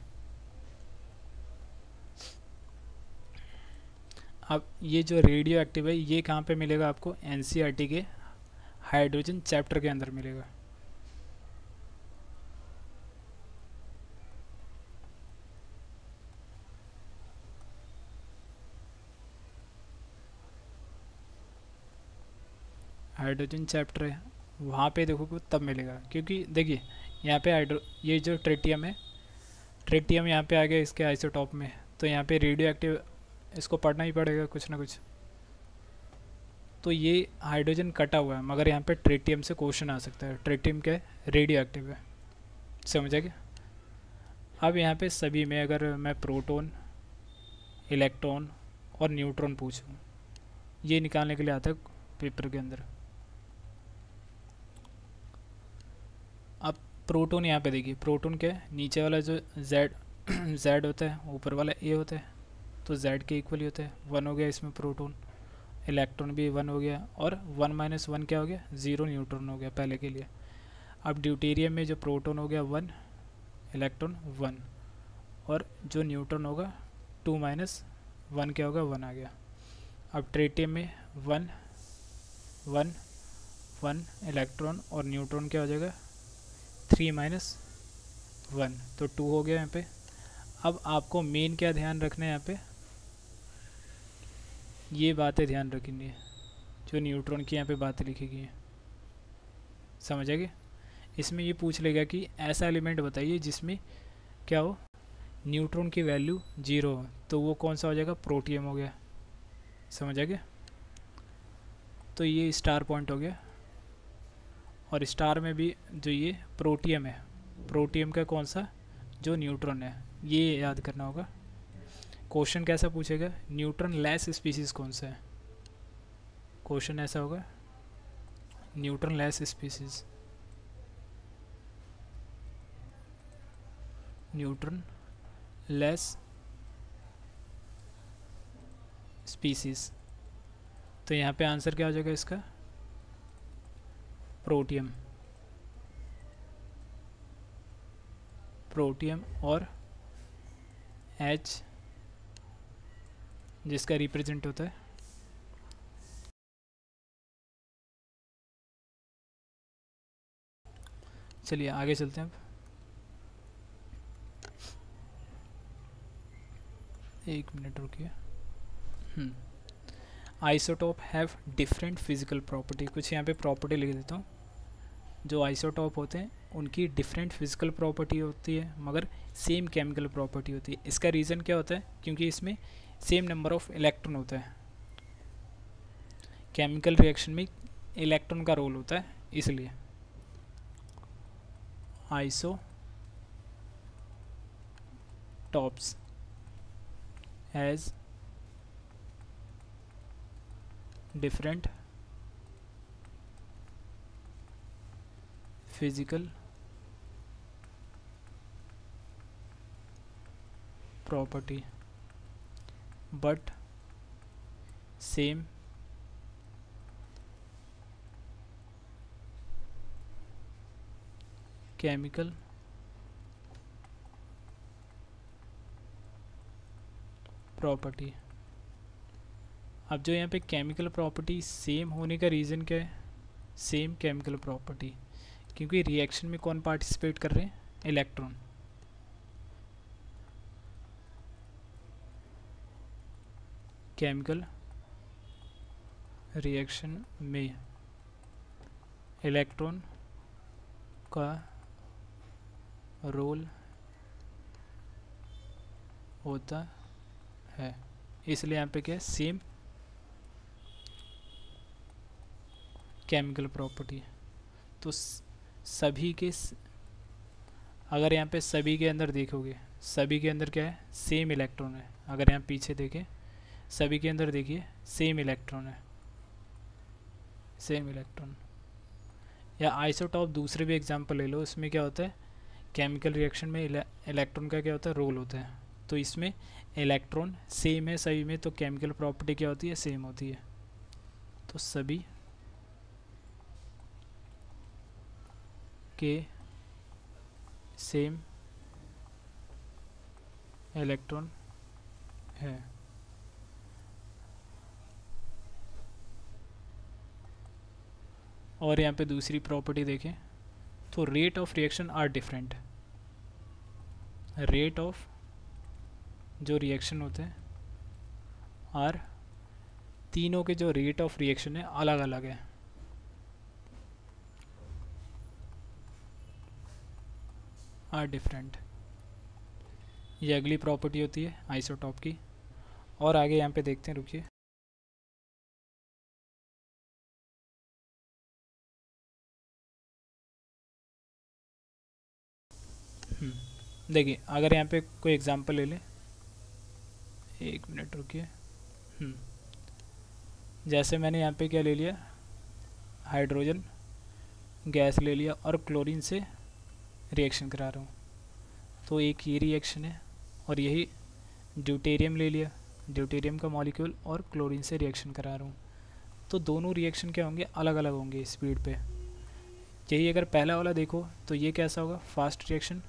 अब ये जो रेडियो एक्टिव है, ये कहाँ पे मिलेगा आपको, एनसीईआरटी के हाइड्रोजन चैप्टर के अंदर मिलेगा। हाइड्रोजन चैप्टर है, वहाँ पे देखोगे तब मिलेगा, क्योंकि देखिए यहाँ पे ये जो ट्रिटियम है, ट्रिटियम यहाँ पे आ गया इसके आइसोटॉप में, तो यहाँ पे रेडियो एक्टिव इसको पढ़ना ही पड़ेगा कुछ ना कुछ। तो ये हाइड्रोजन कटा हुआ है, मगर यहाँ पे ट्रिटियम से क्वेश्चन आ सकता है, ट्रिटियम क्या है, रेडियो एक्टिव है, समझा क्या। अब यहाँ पे सभी में अगर मैं प्रोटॉन, इलेक्ट्रॉन और न्यूट्रॉन पूछूँ, ये निकालने के लिए आता है पेपर के अंदर। अब प्रोटॉन यहाँ पे देखिए, प्रोटॉन क्या है, नीचे वाला जो जेड होता है, ऊपर वाला ए होता है, तो जेड के इक्वल ही होता है, 1 हो गया इसमें प्रोटॉन। इलेक्ट्रॉन भी 1 हो गया, और 1 - 1 क्या हो गया, 0 न्यूट्रॉन हो गया पहले के लिए। अब ड्यूटेरियम में जो प्रोटॉन हो गया 1, इलेक्ट्रॉन 1, और जो न्यूट्रॉन होगा 2 - 1 क्या होगा, 1 आ गया। अब ट्रिटियम में 1 1 1 इलेक्ट्रॉन, और न्यूट्रॉन क्या हो जाएगा, 3 - 1, तो 2 हो गया यहाँ पे। अब आपको मेन क्या ध्यान रखना है, यहाँ पे ये बातें ध्यान रखनी है, जो न्यूट्रॉन की यहाँ पे बातें लिखी गई हैं, समझ आ गया। इसमें ये पूछ लेगा कि ऐसा एलिमेंट बताइए जिसमें क्या हो, न्यूट्रॉन की वैल्यू 0 हो, तो वो कौन सा हो जाएगा, प्रोटियम हो गया, समझ आ गया। तो ये स्टार पॉइंट हो गया। और स्टार में भी जो ये प्रोटियम है, प्रोटियम का कौन सा, जो न्यूट्रॉन है, ये याद करना होगा। क्वेश्चन कैसा पूछेगा, न्यूट्रॉन लेस स्पीसीज कौन सा है, क्वेश्चन ऐसा होगा, neutron less species, neutron less species. तो यहाँ पे आंसर क्या हो जाएगा इसका, प्रोटियम, प्रोटियम और H जिसका रिप्रेजेंट होता है चलिए आगे चलते हैं। अब एक मिनट रुकिए। Isotope have different physical property, कुछ यहाँ पे प्रॉपर्टी लिख देता हूँ। जो आइसोटोप होते हैं उनकी डिफरेंट फिजिकल प्रॉपर्टी होती है, मगर सेम केमिकल प्रॉपर्टी होती है। इसका रीज़न क्या होता है, क्योंकि इसमें सेम नंबर ऑफ इलेक्ट्रॉन होता है। केमिकल रिएक्शन में इलेक्ट्रॉन का रोल होता है, इसलिए isotopes has different physical property but same chemical property. अब जो यहाँ पे केमिकल प्रॉपर्टी सेम होने का रीज़न क्या है? सेम केमिकल प्रॉपर्टी, क्योंकि रिएक्शन में कौन पार्टिसिपेट कर रहे हैं? इलेक्ट्रॉन। केमिकल रिएक्शन में इलेक्ट्रॉन का रोल होता है, इसलिए यहाँ पे क्या है? Same chemical property. तो सभी के अगर यहाँ पे सभी के अंदर देखोगे, सभी के अंदर क्या है? सेम इलेक्ट्रॉन है। अगर यहाँ पीछे देखें, सभी के अंदर देखिए सेम इलेक्ट्रॉन है, सेम इलेक्ट्रॉन। या आइसोटॉप दूसरे भी एग्जांपल ले लो, इसमें क्या होता है? केमिकल रिएक्शन में इलेक्ट्रॉन का क्या होता है? रोल होता है। तो इसमें इलेक्ट्रॉन सेम है सभी में, तो केमिकल प्रॉपर्टी क्या होती है? सेम होती है। तो सभी के सेम इलेक्ट्रॉन है। और यहाँ पे दूसरी प्रॉपर्टी देखें तो rate of reaction are different. Rate of जो रिएक्शन होते हैं आर, तीनों के जो रेट ऑफ रिएक्शन है अलग अलग है। आर डिफरेंट, ये अगली प्रॉपर्टी होती है आइसोटॉप की। और आगे यहाँ पे देखते हैं, रुकिए। देखिए, अगर यहाँ पे कोई एग्जांपल ले लें, एक मिनट रुकिए। जैसे मैंने यहाँ पे क्या ले लिया? हाइड्रोजन गैस ले लिया और क्लोरीन से रिएक्शन करा रहा हूँ, तो एक ये रिएक्शन है। और यही ड्यूटेरियम ले लिया, ड्यूटेरियम का मॉलिक्यूल, और क्लोरीन से रिएक्शन करा रहा हूँ। तो दोनों रिएक्शन क्या होंगे? अलग अलग होंगे स्पीड पे। यही अगर पहला वाला देखो तो ये कैसा होगा? Fast reaction.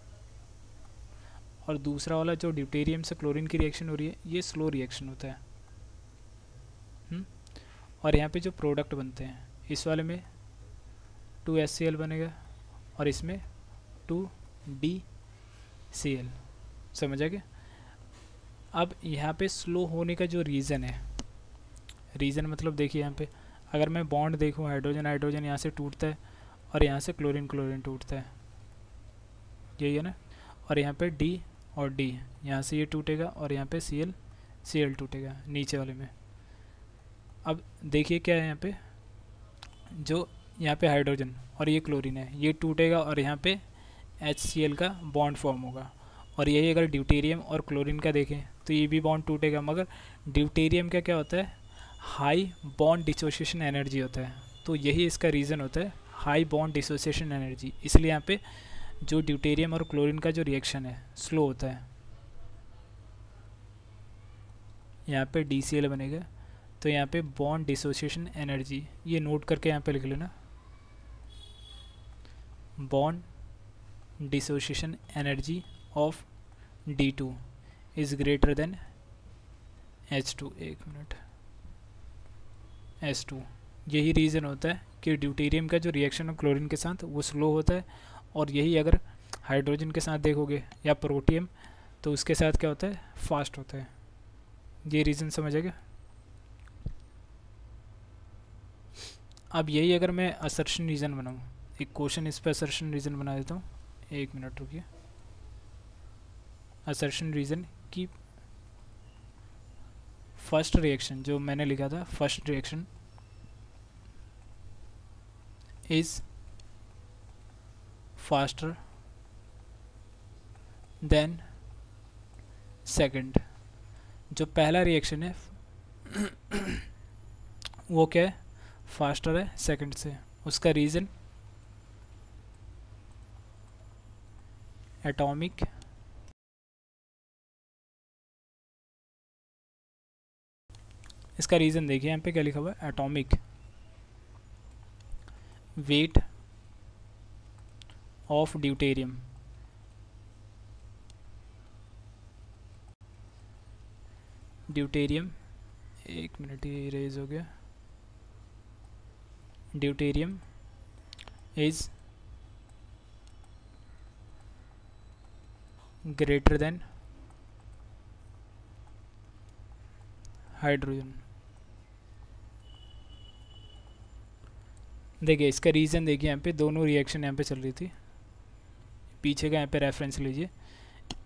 और दूसरा वाला जो ड्यूटेरियम से क्लोरीन की रिएक्शन हो रही है, ये स्लो रिएक्शन होता है। और यहाँ पे जो प्रोडक्ट बनते हैं, इस वाले में 2HCl बनेगा और इसमें 2DCl। समझ आ गया? अब यहाँ पे स्लो होने का जो रीज़न है, रीज़न मतलब देखिए यहाँ पे अगर मैं बॉन्ड देखूँ, हाइड्रोजन हाइड्रोजन यहाँ से टूटता है और यहाँ से क्लोरीन क्लोरीन टूटता है, यही है ना। और यहाँ पे D और D, यहाँ से ये टूटेगा और यहाँ पे Cl Cl टूटेगा नीचे वाले में। अब देखिए क्या है यहाँ पे, जो यहाँ पे हाइड्रोजन और ये क्लोरीन है, ये टूटेगा और यहाँ पे HCl का बॉन्ड फॉर्म होगा। और यही अगर ड्यूटेरियम और क्लोरीन का देखें तो ये भी बॉन्ड टूटेगा, मगर ड्यूटेरियम का क्या होता है? हाई बॉन्ड डिसोसिएशन एनर्जी होता है। तो यही इसका रीज़न होता है, हाई बॉन्ड डिसोसिएशन एनर्जी। इसलिए यहाँ पे जो ड्यूटेरियम और क्लोरीन का जो रिएक्शन है स्लो होता है। यहाँ पे DCl बनेगा, तो यहाँ पे बॉन्ड डिसोसिएशन एनर्जी, ये नोट करके यहाँ पे लिख लेना, bond dissociation energy of D2 is greater then H2। एक मिनट, H2। यही रीज़न होता है कि ड्यूटेरियम का जो रिएक्शन है क्लोरीन के साथ वो स्लो होता है। और यही अगर हाइड्रोजन के साथ देखोगे या प्रोटियम, तो उसके साथ क्या होता है? फास्ट होता है। ये रीज़न समझ आ गया? अब यही अगर मैं असर्शन रीज़न बनाऊँ, एक क्वेश्चन इस पर असर्शन रीज़न बना देता हूँ। एक मिनट रुकिए। असर्शन रीज़न की फर्स्ट रिएक्शन जो मैंने लिखा था, first reaction is faster than second. जो पहला रिएक्शन है वो क्या है, फास्टर है सेकंड से। उसका रीज़न एटॉमिक इसका रीज़न देखिए यहाँ पे क्या लिखा हुआ है, atomic weight of deuterium. Deuterium, एक मिनट ये इरेज हो गया, deuterium is greater than hydrogen. देखिए इसका रीज़न देखिए, यहाँ पे दोनों रिएक्शन यहाँ पे चल रही थी, पीछे का यहाँ पे रेफरेंस लीजिए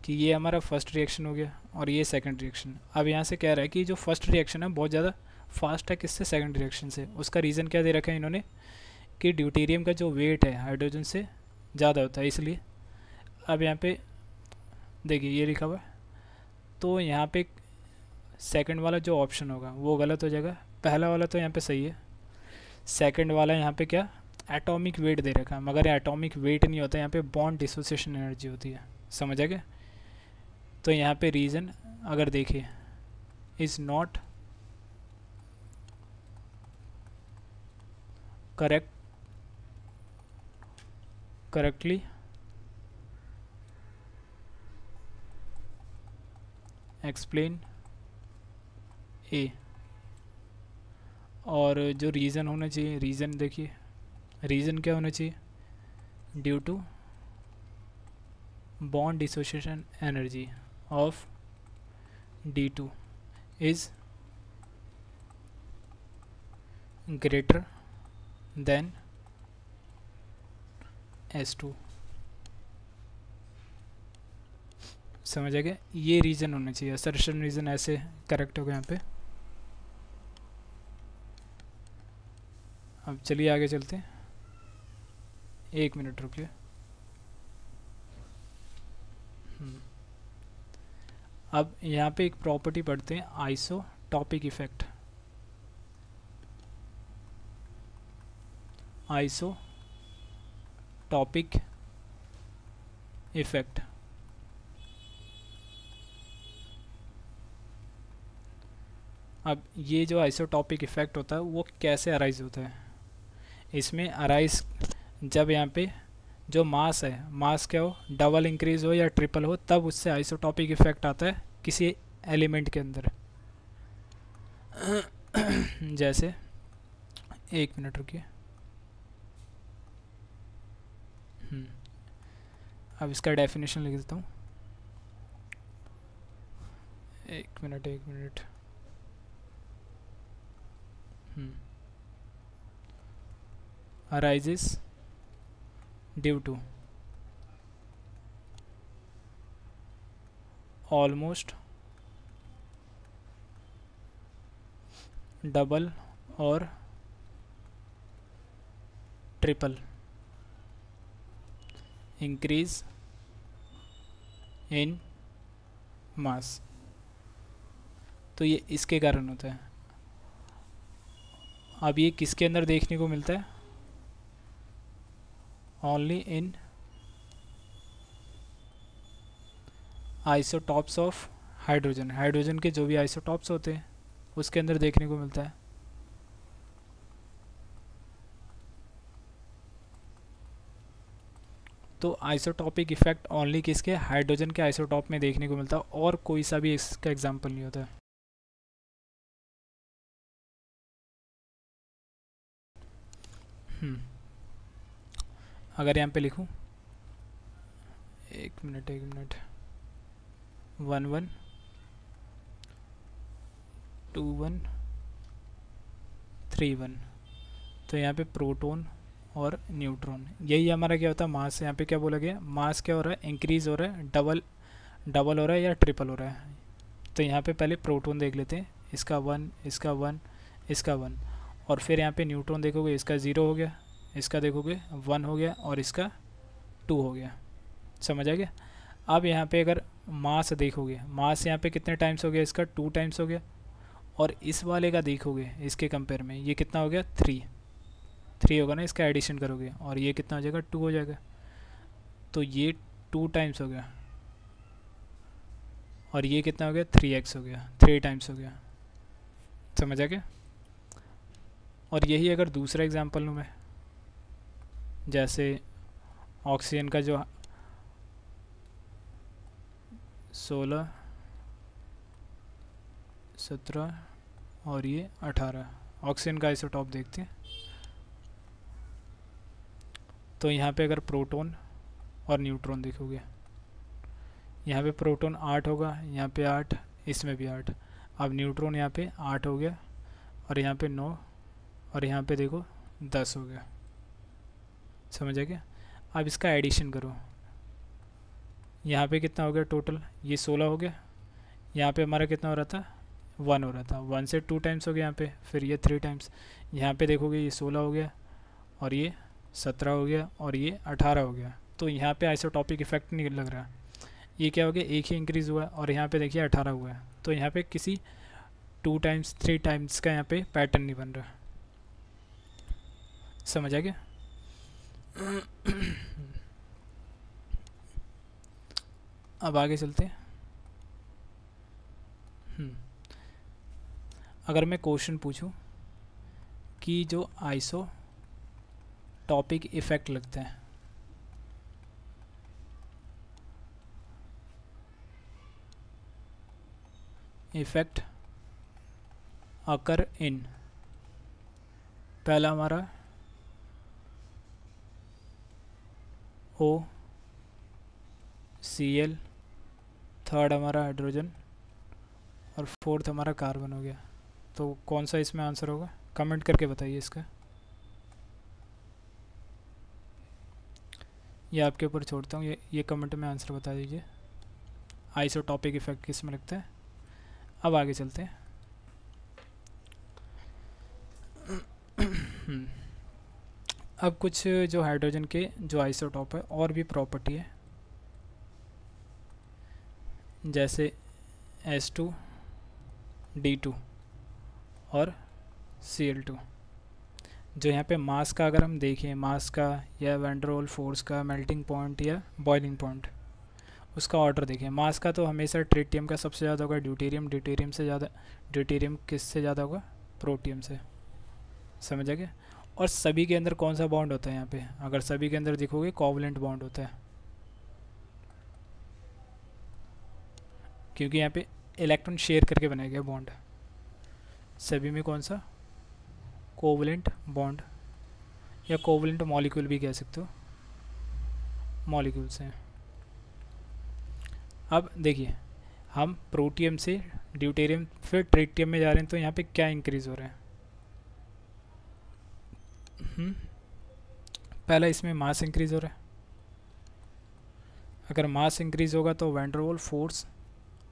कि ये हमारा फर्स्ट रिएक्शन हो गया और ये सेकंड रिएक्शन। अब यहाँ से कह रहा है कि जो फर्स्ट रिएक्शन है बहुत ज़्यादा फास्ट है किससे, सेकंड रिएक्शन से। उसका रीज़न क्या दे रखा है इन्होंने कि ड्यूटेरियम का जो वेट है हाइड्रोजन से ज़्यादा होता है इसलिए। अब यहाँ पे देखिए ये लिखा हुआ है, तो यहाँ पे सेकंड वाला जो ऑप्शन होगा वो गलत हो जाएगा, पहला वाला तो यहाँ पे सही है। सेकंड वाला यहाँ पे क्या, एटॉमिक वेट दे रखा है, मगर एटॉमिक वेट नहीं होता, यहाँ पे बॉन्ड डिसोसिएशन एनर्जी होती है, समझ आ गया। तो यहाँ पे रीज़न अगर देखिए इज़ नॉट करेक्टली एक्सप्लेन ए। और जो रीज़न होना चाहिए, रीज़न देखिए, रीज़न क्या होना चाहिए, due to bond dissociation energy of D2 is greater than S2। समझ आ गया, ये रीज़न होना चाहिए, असर्शन रीज़न ऐसे करेक्ट होगा यहाँ पे। अब चलिए आगे चलते हैं, एक मिनट रुकिए। अब यहाँ पे एक प्रॉपर्टी पढ़ते हैं, आइसोटॉपिक इफेक्ट। आइसोटॉपिक इफेक्ट अब ये जो आइसोटॉपिक इफेक्ट होता है वो कैसे अराइज होता है, इसमें अराइज जब यहाँ पे जो मास है, मास क्या हो, डबल इंक्रीज हो या ट्रिपल हो, तब उससे आइसोटॉपिक इफेक्ट आता है किसी एलिमेंट के अंदर। जैसे एक मिनट रुकिए, अब इसका डेफिनेशन लिख देता हूँ, एक minute. arises due to almost double or triple increase in mass। तो ये इसके कारण होता है। अब ये किसके अंदर देखने को मिलता है, only in isotopes of hydrogen. Hydrogen के जो भी आइसोटॉप्स होते हैं उसके अंदर देखने को मिलता है। तो आइसोटॉपिक इफेक्ट ओनली किसके, हाइड्रोजन के आइसोटॉप में देखने को मिलता है, और कोई सा भी इसका एग्जाम्पल नहीं होता है। अगर यहाँ पे लिखूँ, एक मिनट 1 1 2 1 3 1, तो यहाँ पे प्रोटॉन और न्यूट्रॉन, यही हमारा क्या होता है, मास। यहाँ पे क्या बोला गया, मास क्या हो रहा है, इंक्रीज हो रहा है, डबल हो रहा है या ट्रिपल हो रहा है। तो यहाँ पे पहले प्रोटॉन देख लेते हैं, इसका 1, इसका 1, इसका 1, और फिर यहाँ पे न्यूट्रॉन देखोगे इसका 0 हो गया, इसका देखोगे 1 हो गया और इसका 2 हो गया। समझ आ गया। अब यहाँ पे अगर मास देखोगे, मास यहाँ पे कितने टाइम्स हो गया, इसका 2 टाइम्स हो गया, और इस वाले का देखोगे इसके कंपेयर में ये कितना हो गया, 3 होगा ना, इसका एडिशन करोगे और ये कितना हो जाएगा, 2 हो जाएगा, तो ये 2 टाइम्स हो गया और ये कितना हो गया, 3x हो गया, 3 टाइम्स हो गया। समझ आ गया। और यही अगर दूसरा एग्जांपल लूँ मैं, जैसे ऑक्सीजन का जो 16, 17 और ये 18, ऑक्सीजन का आइसोटॉप देखते हैं। तो यहाँ पे अगर प्रोटॉन और न्यूट्रॉन देखोगे, यहाँ पे प्रोटॉन 8 होगा, यहाँ पे 8, इसमें भी 8। अब न्यूट्रॉन यहाँ पे 8 हो गया और यहाँ पे 9 और यहाँ पे देखो 10 हो गया। समझ आ गया। अब इसका एडिशन करो, यहाँ पे कितना हो गया टोटल, ये 16 हो गया, यहाँ पे हमारा कितना हो रहा था, 1 हो रहा था, 1 से 2 टाइम्स हो गया यहाँ पे, फिर ये 3 टाइम्स, यहाँ पे देखोगे ये 16 हो गया और ये 17 हो गया और ये 18 हो गया। तो यहाँ पे आइसोटॉपिक इफेक्ट नहीं लग रहा, ये क्या हो गया, एक ही इंक्रीज़ हुआ है, और यहाँ पे देखिए 18 हुआ है। तो यहाँ पे किसी 2 टाइम्स 3 टाइम्स का यहाँ पे पैटर्न नहीं बन रहा। समझ आ गया। अब आगे चलते हैं। अगर मैं क्वेश्चन पूछूं कि जो आइसो टॉपिक इफेक्ट लगता है, इफेक्ट अकर इन, पहला हमारा OCl, थर्ड हमारा हाइड्रोजन और फोर्थ हमारा कार्बन हो गया। तो कौन सा इसमें आंसर होगा, कमेंट करके बताइए इसका। ये आपके ऊपर छोड़ता हूँ, ये कमेंट में आंसर बता दीजिए, आइसोटॉपिक इफेक्ट किस में लगता है। अब आगे चलते हैं। अब कुछ जो हाइड्रोजन के जो आइसोटॉप है और भी प्रॉपर्टी है, जैसे H2D2 और Cl2। जो यहाँ पे मास का अगर हम देखें, मास का या वैन डर वाल्स फोर्स का, मेल्टिंग पॉइंट या बॉइलिंग पॉइंट, उसका ऑर्डर देखें। मास का तो हमेशा ट्रिटियम का सबसे ज़्यादा होगा, ड्यूटेरियम से ज़्यादा, ड्यूटेरियम किससे ज़्यादा होगा, प्रोटियम से। समझ आ गया। और सभी के अंदर कौन सा बॉन्ड होता है यहाँ पे, अगर सभी के अंदर देखोगे कोवलेंट बॉन्ड होता है, क्योंकि यहाँ पे इलेक्ट्रॉन शेयर करके बनाया गया बॉन्ड। सभी में कौन सा, कोवलेंट बॉन्ड या कोवलेंट मॉलिक्यूल भी कह सकते हो, मॉलिक्यूल्स हैं। अब देखिए, हम प्रोटियम से ड्यूटेरियम फिर ट्रिटियम में जा रहे हैं, तो यहाँ पे क्या इंक्रीज़ हो रहा है, पहला इसमें मास इंक्रीज़ हो रहा है। अगर मास इंक्रीज़ होगा तो van der Waals force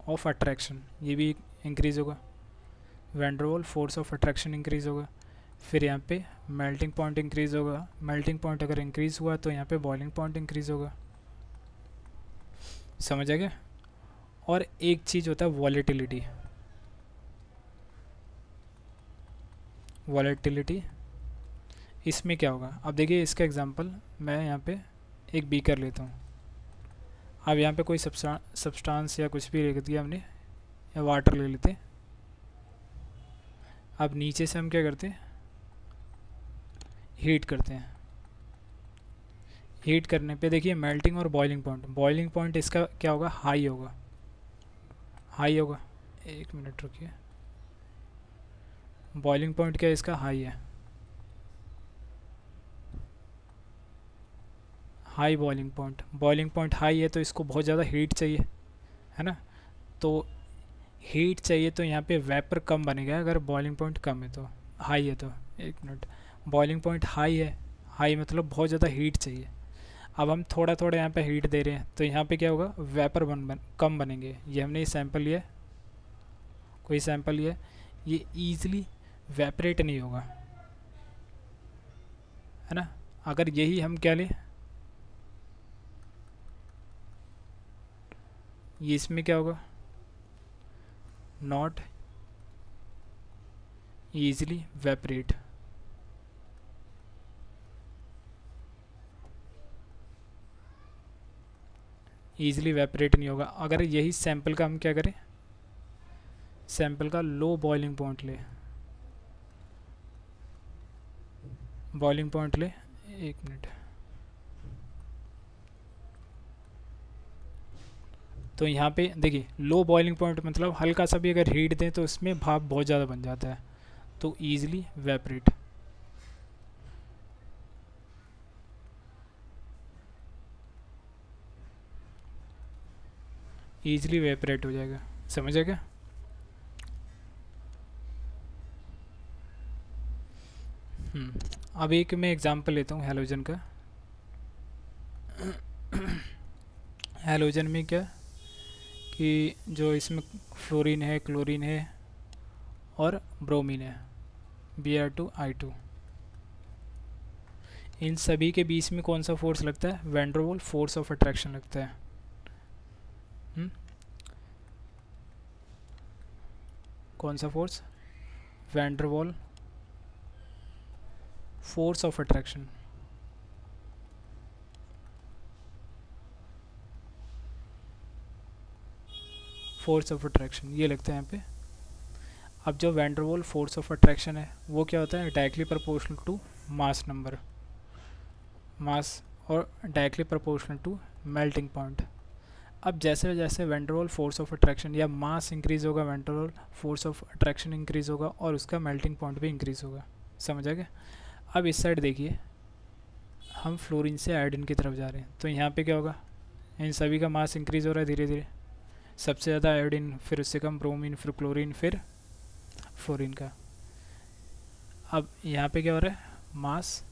of attraction ये भी इंक्रीज़ होगा, van der Waals force of attraction increase होगा। फिर यहाँ पे मेल्टिंग पॉइंट इंक्रीज़ होगा, मेल्टिंग पॉइंट अगर इंक्रीज़ हुआ तो यहाँ पे बॉइलिंग पॉइंट इंक्रीज़ होगा। समझ आ गया। और एक चीज़ होता है वॉलेटिलिटी, वॉलेटिलिटी इसमें क्या होगा। अब देखिए इसका एग्जांपल मैं यहाँ पे एक बीकर लेता हूँ। अब यहाँ पे कोई सब्सटेंस या कुछ भी लिख दिया हमने, या वाटर ले लेते। अब नीचे से हम क्या करते हैं, हीट करते हैं। हीट करने पे देखिए मेल्टिंग और बॉइलिंग पॉइंट इसका क्या होगा, हाई होगा, हाई होगा। एक मिनट रुकिए, बॉइलिंग पॉइंट क्या है इसका, हाई है, हाई बॉइलिंग पॉइंट हाई है, तो इसको बहुत ज़्यादा हीट चाहिए, है ना। तो हीट चाहिए तो यहाँ पे वेपर कम बनेगा, अगर बॉइलिंग पॉइंट कम है तो, हाई है तो। एक मिनट, बॉइलिंग पॉइंट हाई है, हाई मतलब बहुत ज़्यादा हीट चाहिए। अब हम थोड़ा थोड़ा यहाँ पे हीट दे रहे हैं, तो यहाँ पे क्या होगा, वेपर कम बनेंगे। ये हमने सैंपल लिया, कोई सैंपल लिया, ये ईजिली वेपरेट नहीं होगा, है ना। अगर यही हम क्या लें, ये इसमें क्या होगा, नॉट ईजिली वेपरेट। ईजिली वेपरेट नहीं होगा। अगर यही सैंपल का हम क्या करें, सैंपल का लो बॉइलिंग पॉइंट ले, बॉइलिंग पॉइंट ले, एक मिनट, तो यहाँ पे देखिए लो बॉइलिंग पॉइंट मतलब हल्का सा भी अगर हीट दें तो इसमें भाप बहुत ज़्यादा बन जाता है, तो ईजिली वेपरेट। ईजिली वेपरेट हो जाएगा, समझ आ गया। अब एक मैं एग्जांपल लेता हूँ हैलोजन का। हैलोजन में क्या कि जो इसमें फ्लोरीन है, क्लोरीन है और ब्रोमीन है, Br2I2, इन सभी के बीच में कौन सा फोर्स लगता है, van der Waals force of attraction लगता है। कौन सा force, van der Waals force of attraction. Force of attraction ये लगता है यहाँ पे। अब जो van der Waals force of attraction है वो क्या होता है, directly proportional to mass number, mass और directly proportional to melting point. अब जैसे जैसे van der Waals force of attraction या मास इंक्रीज़ होगा, van der Waals force of attraction increase होगा और उसका मेल्टिंग पॉइंट भी इंक्रीज़ होगा, समझ आ गया। अब इस साइड देखिए, हम फ्लोरीन से आयोडीन की तरफ जा रहे हैं, तो यहाँ पे क्या होगा, इन सभी का मास इंक्रीज़ हो रहा है धीरे धीरे, सबसे ज़्यादा आयोडीन, फिर उससे कम ब्रोमीन, फिर क्लोरीन, फिर फ्लोरीन का। अब यहाँ पे क्या हो रहा है, मास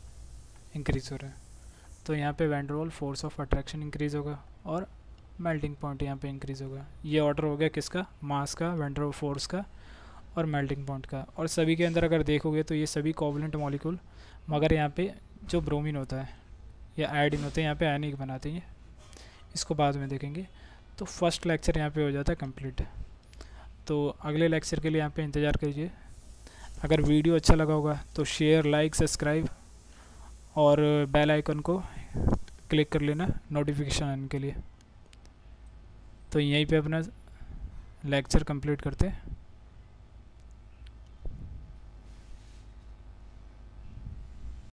इंक्रीज़ हो रहा है, तो यहाँ पे van der Waals force of attraction increase होगा और मेल्टिंग पॉइंट यहाँ पे इंक्रीज़ होगा। ये ऑर्डर हो गया किसका, मास का, वैन डर वाल्स फोर्स का और मेल्टिंग पॉइंट का। और सभी के अंदर अगर देखोगे तो ये सभी कोवलेंट मॉलिक्यूल, मगर यहाँ पे जो ब्रोमीन होता है या आयोडीन होते हैं यहाँ पे आयनिक बनाते हैं, इसको बाद में देखेंगे। तो फर्स्ट लेक्चर यहाँ पे हो जाता है कंप्लीट। तो अगले लेक्चर के लिए यहाँ पे इंतज़ार कीजिए। अगर वीडियो अच्छा लगा होगा तो शेयर, लाइक, सब्सक्राइब और बेल आइकन को क्लिक कर लेना नोटिफिकेशन आने के लिए। तो यहीं पे अपना लेक्चर कंप्लीट करते हैं।